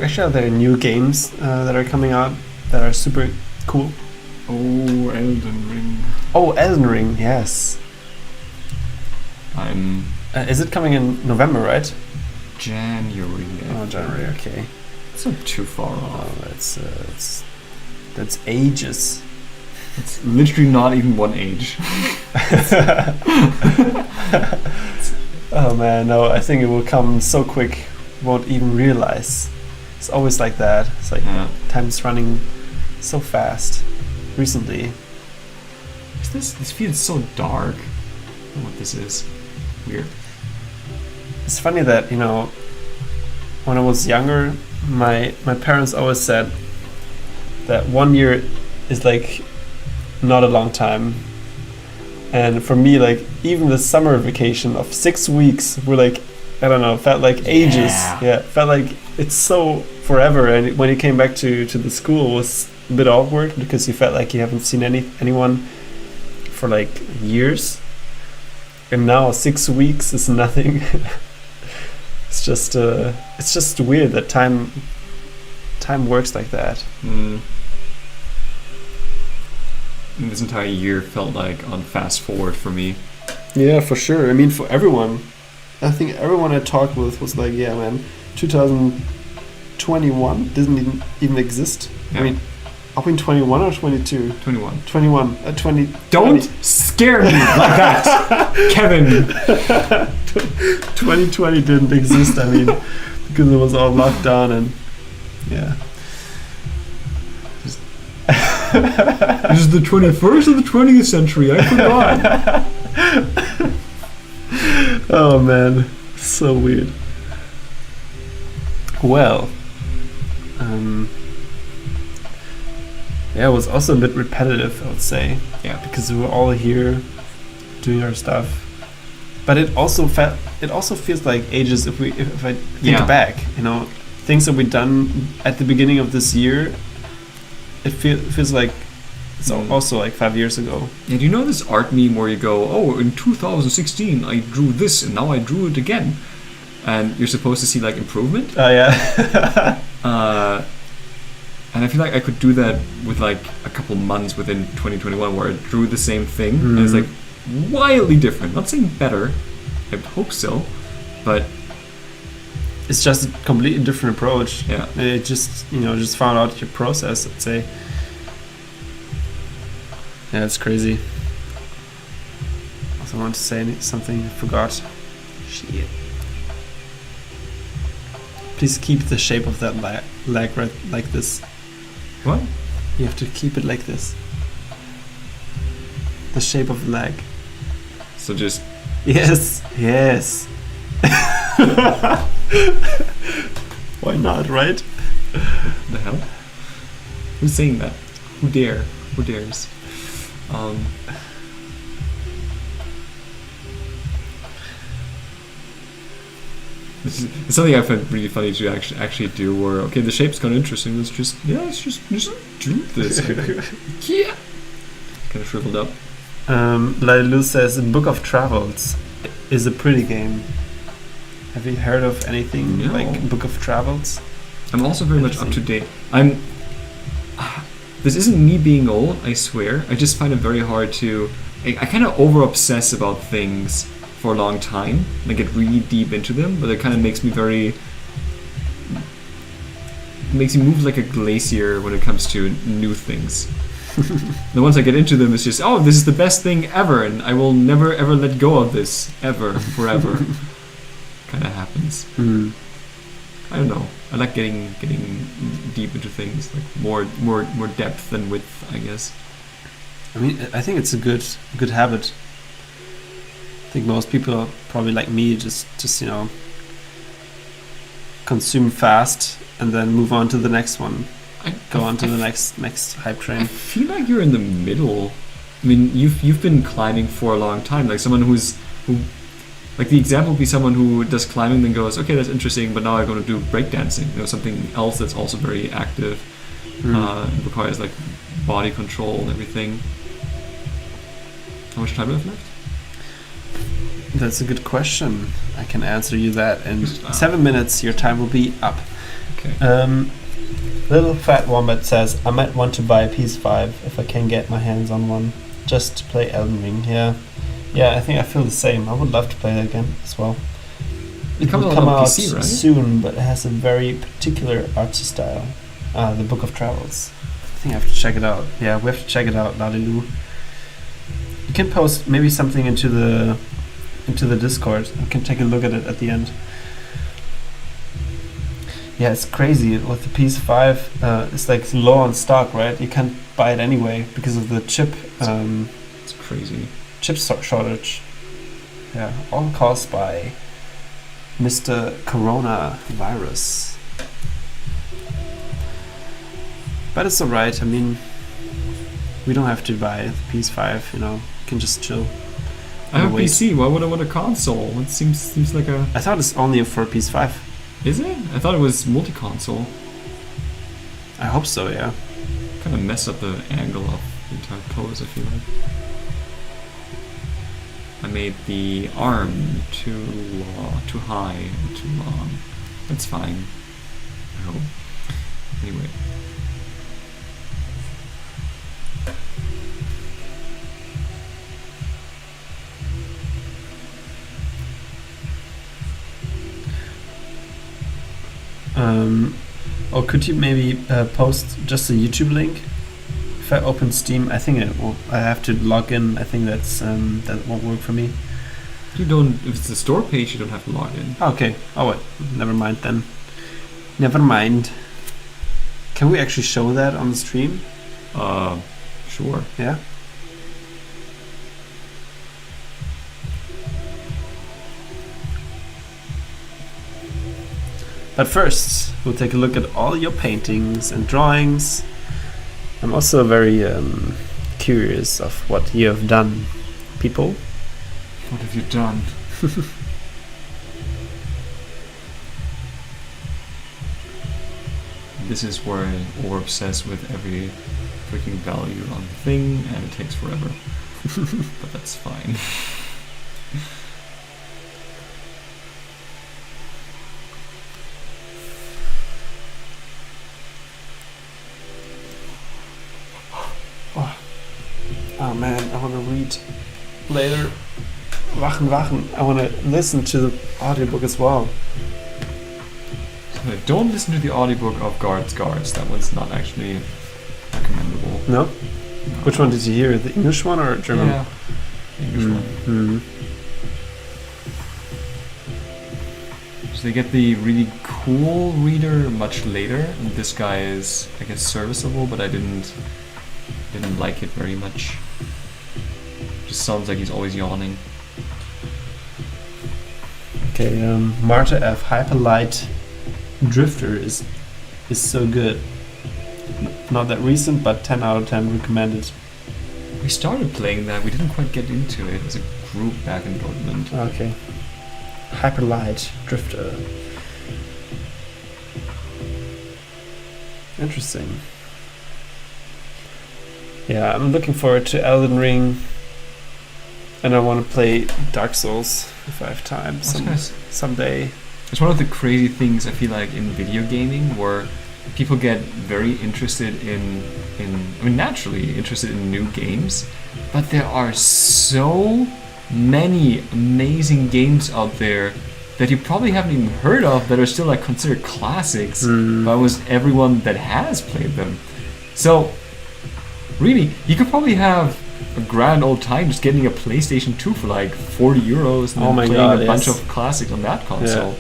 Actually, there are new games that are coming out that are super cool. Oh, Elden Ring. Oh, Elden Ring, yes. Is it coming in November, right? January. Oh, January. Okay. It's not too far off. Oh, that's ages. It's literally not even one age. Oh man, no! I think it will come so quick, won't even realize. It's always like that. It's like time's running so fast. Recently. This feels so dark. I don't know what this is. Weird. It's funny that, when I was younger, my parents always said that 1 year is like not a long time. And for me, like even the summer vacation of 6 weeks were like, I don't know, felt like ages. Yeah, felt like it's so forever. And when you came back to the school, it was a bit awkward because you felt like you haven't seen anyone for like years. And now 6 weeks is nothing. It's just weird that time works like that. This entire year felt like on fast forward for me. Yeah, for sure. I mean, for everyone. I think everyone I talked with was like, yeah, man, 2021 doesn't even exist. Yeah. I mean, are we in 21 or 22? 21. 21. 20. Don't scare me like that, Kevin. 2020 didn't exist, I mean, because it was all locked down and, yeah. This is the 21st of the 20th century, I forgot. Oh man, so weird. Well, yeah, it was also a bit repetitive, I would say. Yeah. Because we were all here doing our stuff. But it also feels like ages if I think back, you know, things that we've done at the beginning of this year. It feels like it's also like 5 years ago. And you know this art meme where you go, oh, in 2016 I drew this and now I drew it again, and you're supposed to see like improvement. Oh yeah. And I feel like I could do that with like a couple months within 2021 where I drew the same thing and it's like wildly different. Not saying better, I hope so, but it's just a completely different approach. Yeah. It just, you know, just found out your process, I'd say. Yeah, it's crazy. Also want to say something, I forgot. Shit. Please keep the shape of that leg right like this. What? You have to keep it like this. The shape of the leg. So just... Yes, yes. Why not, right? What the hell? Who's saying that? Who dare? Who dares? It's something I find really funny to actually do. Where okay, the shape's kind of interesting. Let's just do this. Yeah. Kind of shriveled up. Laife says, "Book of Travels is a pretty game." Have you heard of anything like Book of Travels? I'm also very much up to date. This isn't me being old, I swear. I just find it very hard to... I kind of over-obsess about things for a long time. I get really deep into them, but it kind of makes me makes me move like a glacier when it comes to new things. And once I get into them, it's just, oh, this is the best thing ever, and I will never ever let go of this, ever, forever. Kind of happens. I don't know. I like getting deep into things, like more depth than width, I guess. I mean, I think it's a good habit. I think most people are probably like me, just you know, consume fast and then move on to the next one. Go on to the next hype train. I feel like you're in the middle. I mean, you've been climbing for a long time, like someone who like the example would be someone who does climbing then goes, okay, that's interesting, but now I'm going to do breakdancing. You know, something else that's also very active, requires like body control and everything. How much time do I have left? That's a good question. I can answer you that in 7 minutes. Your time will be up. Okay. Little Fat Wombat says, I might want to buy a PS5 if I can get my hands on one, just to play Elden Ring. Yeah, I think I feel the same. I would love to play it again as well. It will come out PC, right? Soon, but it has a very particular artsy style. The Book of Travels. I think I have to check it out. Yeah, we have to check it out, Ladilu. You can post maybe something into the Discord. I can take a look at it at the end. Yeah, it's crazy. With the PS5, it's like low on stock, right? You can't buy it anyway because of the chip. It's crazy. Chip shortage. Yeah, all caused by Mr. Coronavirus. But it's alright. I mean, we don't have to buy the PS5. You know, we can just chill. I have a PC. Why would I want a console? It seems like a... I thought it's only for PS5. Is it? I thought it was multi-console. I hope so, yeah. Kind of mess up the angle of the entire pose, I feel like. I made the arm too high and too long. That's fine, I hope. Anyway. Or could you maybe post just a YouTube link? If I open Steam, I think I have to log in. I think that won't work for me. You don't. If it's the store page, you don't have to log in. Okay. Oh wait. Never mind then. Never mind. Can we actually show that on the stream? Sure. Yeah. But first, we'll take a look at all your paintings and drawings. I'm also very curious of what you have done, people. What have you done? This is where I over-obsess with every freaking value on the thing, and it takes forever. But that's fine. Oh man, I want to read later. Wachen, wachen. I want to listen to the audiobook as well. Don't listen to the audiobook of Guards. That one's not actually recommendable. No? Which one did you hear? The English one or German? Yeah, English one. Mm. So they get the really cool reader much later, and this guy is, I guess, serviceable, but I didn't like it very much. Just sounds like he's always yawning. Okay, Marta F. Hyperlight Drifter is so good. Not that recent, but 10 out of 10 recommended. We started playing that, we didn't quite get into it as a group back in Dortmund. Okay. Hyperlight Drifter. Interesting. Yeah, I'm looking forward to Elden Ring. And I want to play Dark Souls if I have time someday. It's one of the crazy things I feel like in video gaming where people get very interested in naturally interested in new games, but there are so many amazing games out there that you probably haven't even heard of that are still like considered classics by almost everyone that has played them. So really, you could probably have a grand old time just getting a PlayStation 2 for like 40 euros and then playing a bunch of classics on that console. Yeah.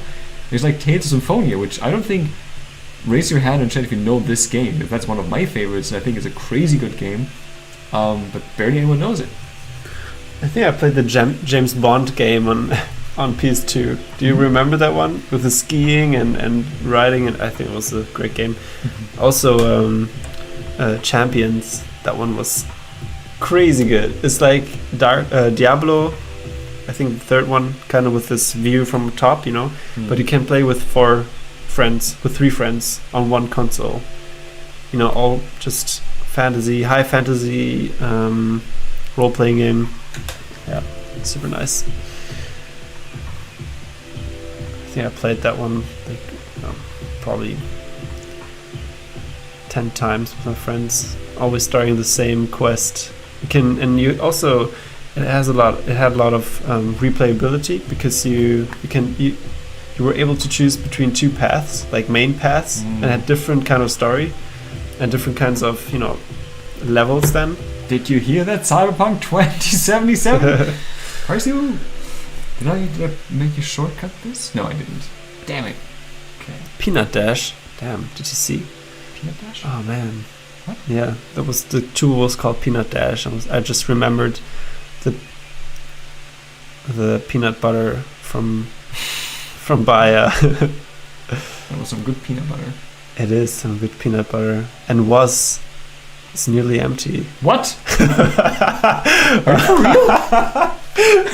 There's like Tales of Symphonia, which I don't think, raise your hand and chat if you know this game. If that's one of my favorites, I think it's a crazy good game, but barely anyone knows it. I think I played the James Bond game on PS2. Do you remember that one? With the skiing and riding, and I think it was a great game. Also, Champions, that one was crazy good. It's like Diablo, I think the third one, kind of with this view from top, you know, but you can play with 3 friends on one console, you know, all just high fantasy role-playing game. Yeah, super nice. I think I played that one like probably 10 times with my friends, always starting the same quest. You also, it had a lot of replayability, because you were able to choose between 2 paths, like main paths, and had different kind of story and different kinds of, you know, levels then. Did you hear that, Cyberpunk 2077? Did I make you shortcut this? No, I didn't. Damn it. Okay. Peanut Dash. Damn, did you see? Peanut Dash? Oh man. What? Yeah, the tool was called Peanut Dash. I just remembered the peanut butter from Bayer. That was some good peanut butter. It is some good peanut butter, and it's nearly empty. What? Are you for real?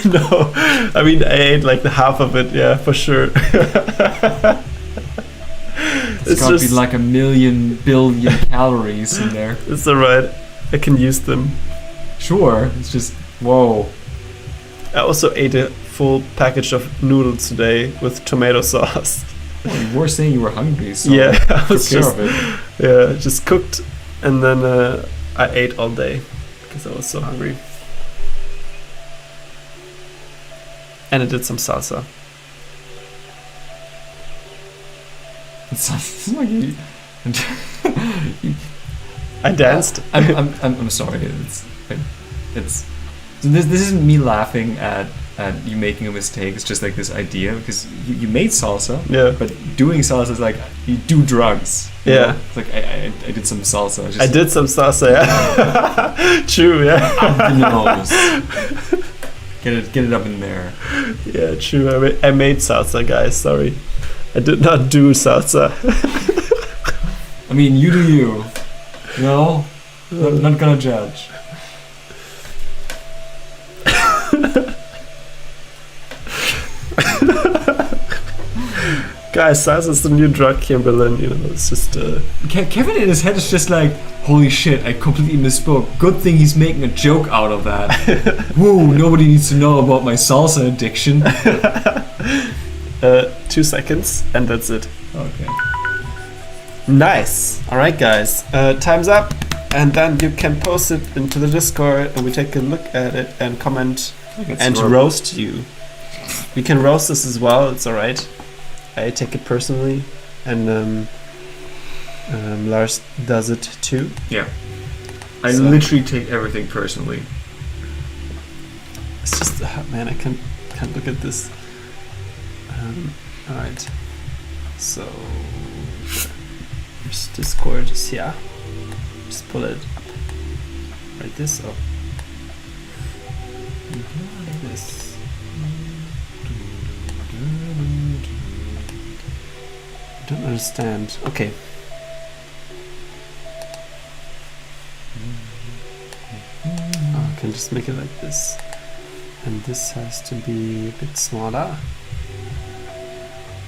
No, I mean I ate like the half of it. Yeah, for sure. It's gotta be like 1 billion calories in there. It's alright. I can use them. Sure. It's just whoa. I also ate a full package of noodles today with tomato sauce. Well, you were saying you were hungry, so yeah, I was took care of it. Yeah, just cooked, and then I ate all day because I was so hungry. And I did some salsa. It sounds like you I danced. I'm sorry. It's this isn't me laughing at you making a mistake. It's just like this idea, because you made salsa. Yeah. But doing salsa is like you do drugs. Yeah. It's like I did some salsa. I did some salsa. Yeah. True. Yeah. Up the nose. Get it up in there. Yeah. True. I made salsa, guys. Sorry. I did not do salsa. I mean, you do you. No, I'm not gonna judge. Guys, size is the new drug here in Berlin. You know, it's just. Kevin in his head is just like, holy shit! I completely misspoke. Good thing he's making a joke out of that. Whoa! Nobody needs to know about my salsa addiction. 2 seconds, and that's it. Okay. Nice. All right, guys. Time's up, and then you can post it into the Discord, and we take a look at it and comment and roast you. We can roast this as well. It's all right. I take it personally, and Lars does it too. Yeah. I literally take everything personally. It's just, man, I can't look at this. All right. So, there's Discord is here. Just pull it up. Right this up. Like this. I don't understand. Okay. Oh, I can just make it like this. And this has to be a bit smaller.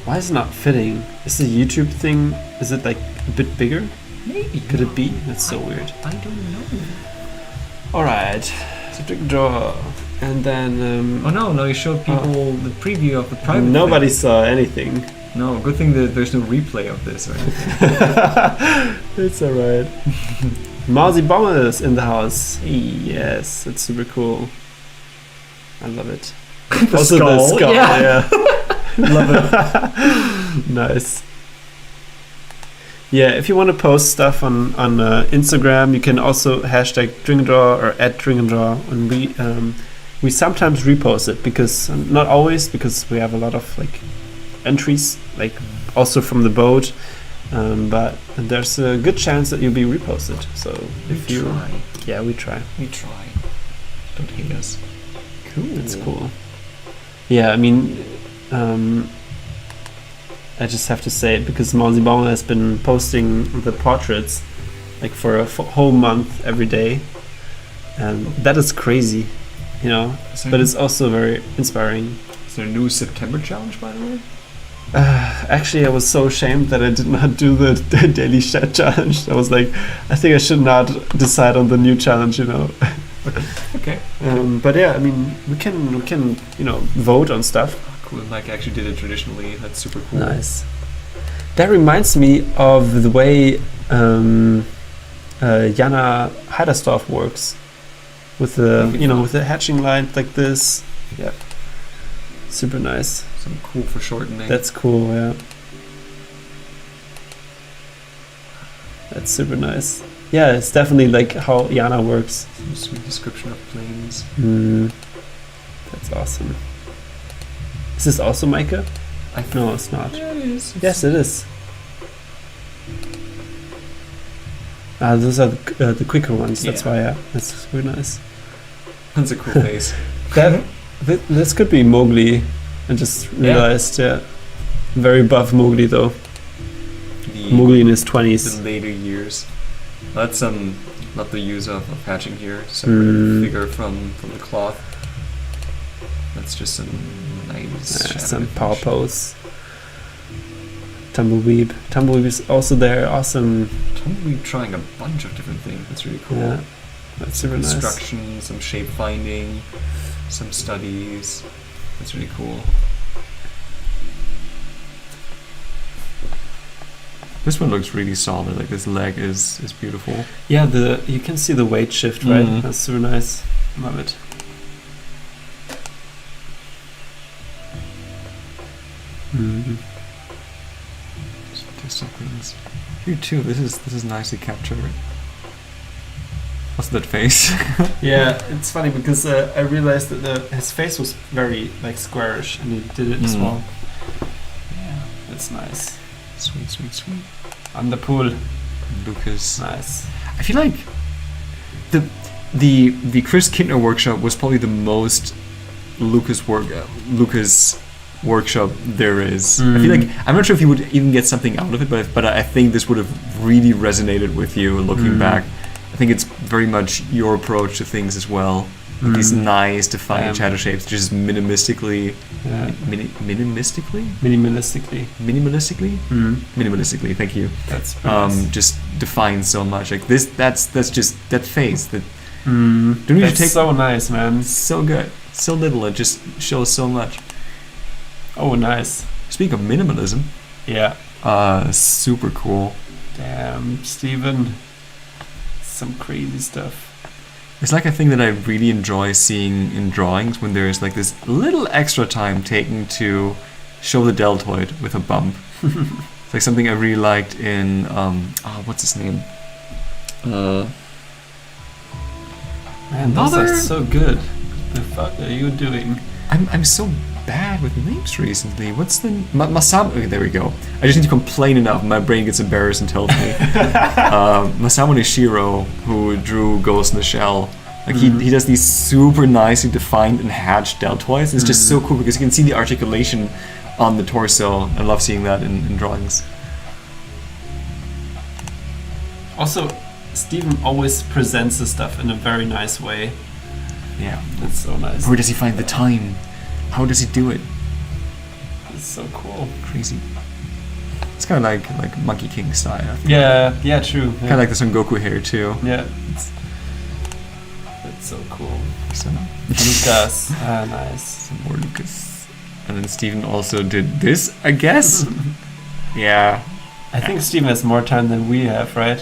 Why is it not fitting? Is the YouTube thing, is it like a bit bigger? Maybe. Could it be? That's so weird. I don't know. Alright. So DrinkandDraw. And then... oh no, you showed people the preview of the private nobody thing. saw anything. No, good thing that there's no replay of this or anything. It's alright. Mousy Bomber is in the house. Yes, it's super cool. I love it. The also skull. the skull, yeah. Love it. Nice. Yeah, if you want to post stuff on Instagram, you can also hashtag DrinkandDraw or @DrinkandDraw, and we sometimes repost it, because not always, because we have a lot of like entries, like also from the boat, but there's a good chance that you'll be reposted. So if you try. Yeah, we try. Don't hate us. Cool. It's cool. Yeah, I mean, I just have to say it because Mousy Bomber has been posting the portraits like for a whole month every day, and that is crazy, you know. But it's also very inspiring. Is there a new September challenge, by the way? Actually, I was so ashamed that I did not do the daily chat challenge. I was like, I think I should not decide on the new challenge, you know. Okay. But yeah, I mean, we can vote on stuff. Cool. Like, actually did it traditionally. That's super cool. Nice. That reminds me of the way Jana Heiderstorff works with the with the hatching line like this. Yeah. Super nice. Some cool foreshortening. That's cool, yeah. That's super nice. Yeah, it's definitely like how Jana works. Some sweet description of planes. That's awesome. Is this also Mica? No, it's not. Yeah, it is. Yes, it is. Those are the quicker ones. That's why. Yeah, that's super nice. That's a cool face. This could be Mowgli. I just realized. Yeah, very buff Mowgli though. Mowgli in his 20s. The later years. That's not the use of hatching here. Separate figure from the cloth. That's just some nice. Some power pose. Tumbleweed. Tumbleweed is also there. Awesome. Tumbleweed trying a bunch of different things. That's really cool. Yeah, that's super nice. Construction, some shape finding, some studies. That's really cool. This one looks really solid. Like this leg is beautiful. Yeah, you can see the weight shift, right? That's super nice. Love it. Some things. Here too. This is nicely captured. What's that face? Yeah, it's funny because I realized that his face was very like squarish, and he did it as well. Yeah, that's nice. Sweet. On the pool, Lucas. Nice. I feel like the Chris Kintner workshop was probably the most Lucas workshop there is. I feel like I'm not sure if you would even get something out of it, but I think this would have really resonated with you looking back. I think it's very much your approach to things as well. These nice defined shadow shapes, just minimalistically. Minimalistically. Minimalistically. Thank you. That's nice. Just defines so much. Like this. That's just that face. That. Don't you That's take so nice, man. So good. So little. It just shows so much. Oh, nice. Speaking of minimalism. Yeah. Super cool. Damn, Steven. Some crazy stuff. It's like a thing that I really enjoy seeing in drawings when there's like this little extra time taken to show the deltoid with a bump. It's like something I really liked in what's his name? Man, those are so good. The fuck are you doing? I'm so bad with names recently. What's the Masamu? Okay, there we go. I just need to complain enough. My brain gets embarrassed and tells me. Masamu Nishiro, who drew Ghost in the Shell, like he does these super nicely defined and hatched deltoids. It's just so cool because you can see the articulation on the torso. I love seeing that in drawings. Also, Steven always presents the stuff in a very nice way. Yeah, that's so nice. Where does he find the time? How does he do it? It's so cool. Crazy. It's kind of like Monkey King style. Yeah, true. Kind of like the Son Goku hair too. Yeah. That's so cool. So Lucas. Nice. Some more Lucas. And then Steven also did this, I guess. Yeah. I think Steven has more time than we have, right?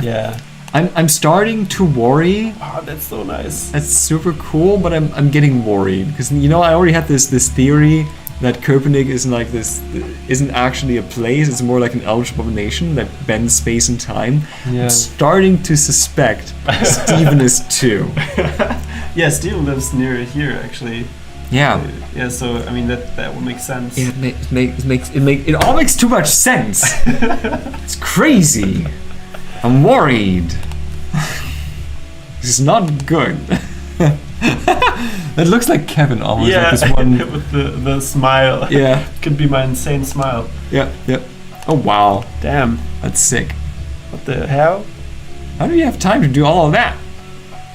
Yeah. I'm starting to worry. Oh, that's so nice. That's super cool, but I'm getting worried because I already had this theory that Köpenick isn't actually a place. It's more like an eldritch abomination that bends space and time. Yeah. I'm starting to suspect Steven is too. Yeah, Steven lives near here actually. Yeah. Yeah. So I mean that would make sense. Yeah, it all makes too much sense. It's crazy. I'm worried. This is not good. That looks like Kevin almost. Yeah, like this one with the smile. Yeah. Could be my insane smile. Yeah. Oh wow. Damn. That's sick. What the hell? How do you have time to do all of that?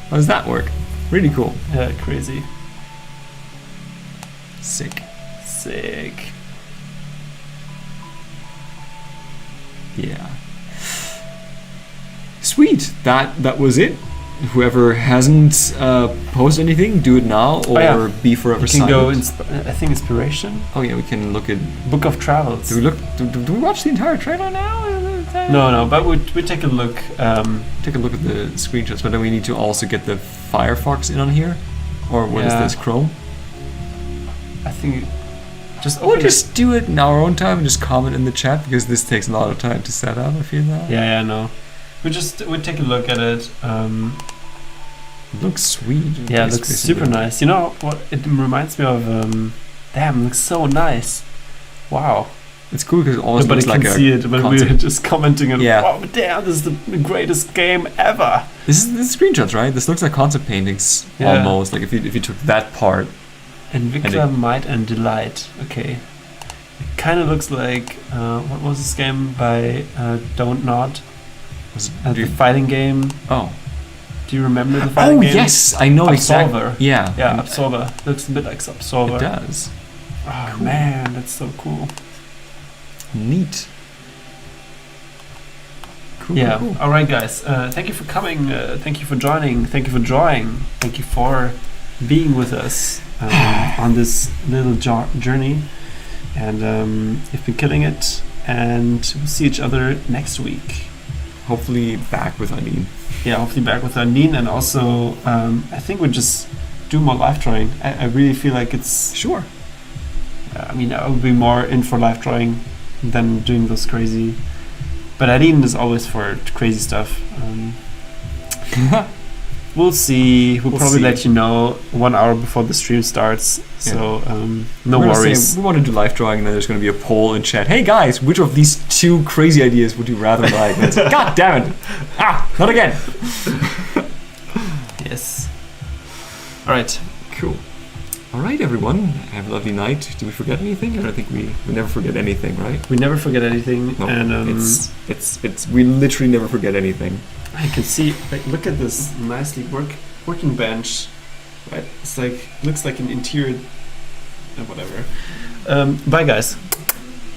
How does that work? Really cool. Yeah, crazy. Sick. Yeah. Sweet. That was it. Whoever hasn't posted anything, do it now or be forever silent. You can go. I think inspiration. Oh yeah, we can look at Book of Travels. Do we watch the entire trailer now? No, but we take a look. Take a look at the screenshots, but then we need to also get the Firefox in on here, or what is this, Chrome? I think we'll just do it in our own time and just comment in the chat because this takes a lot of time to set up. I feel that. Yeah, no. We take a look at it. It looks sweet. Yeah, it looks super nice. You know what? It reminds me of. Damn, it looks so nice. Wow. It's cool because it always nobody looks like can see it, but we're just commenting on. Yeah. Oh damn! This is the greatest game ever. This is screenshots, right? This looks like concept paintings almost. Like if you took that part. Invicta, Might and Delight. Okay. It kind of looks like what was this game by Don't Nod? The fighting game. Oh. Do you remember the fighting game? Oh yes, I know exactly. Yeah. Yeah, Absolver. Looks a bit like Absolver. It does. Oh cool. Man, that's so cool. Neat. Cool. Yeah. Cool. All right, guys. Thank you for coming. Thank you for joining. Thank you for drawing. Thank you for being with us on this little journey. And you've been killing it. And we'll see each other next week. Hopefully back with Eileen. Yeah, hopefully back with Eileen. And also, I think we'll just do more live drawing. I really feel like it's... Sure. I mean, I would be more in for live drawing than doing those crazy... But Eileen is always for crazy stuff. We'll see. We'll probably let you know 1 hour before the stream starts. Yeah. So no worries. We want to do live drawing, and then there's going to be a poll in chat. Hey guys, which of these two crazy ideas would you rather like? God damn it! Not again. Yes. All right. Cool. All right, everyone. Have a lovely night. Did we forget anything? I don't think we never forget anything, right? We never forget anything. No, and it's we literally never forget anything. I can see. Like, look at this nicely work working bench. Right? It's like looks like an interior. Whatever. Bye, guys.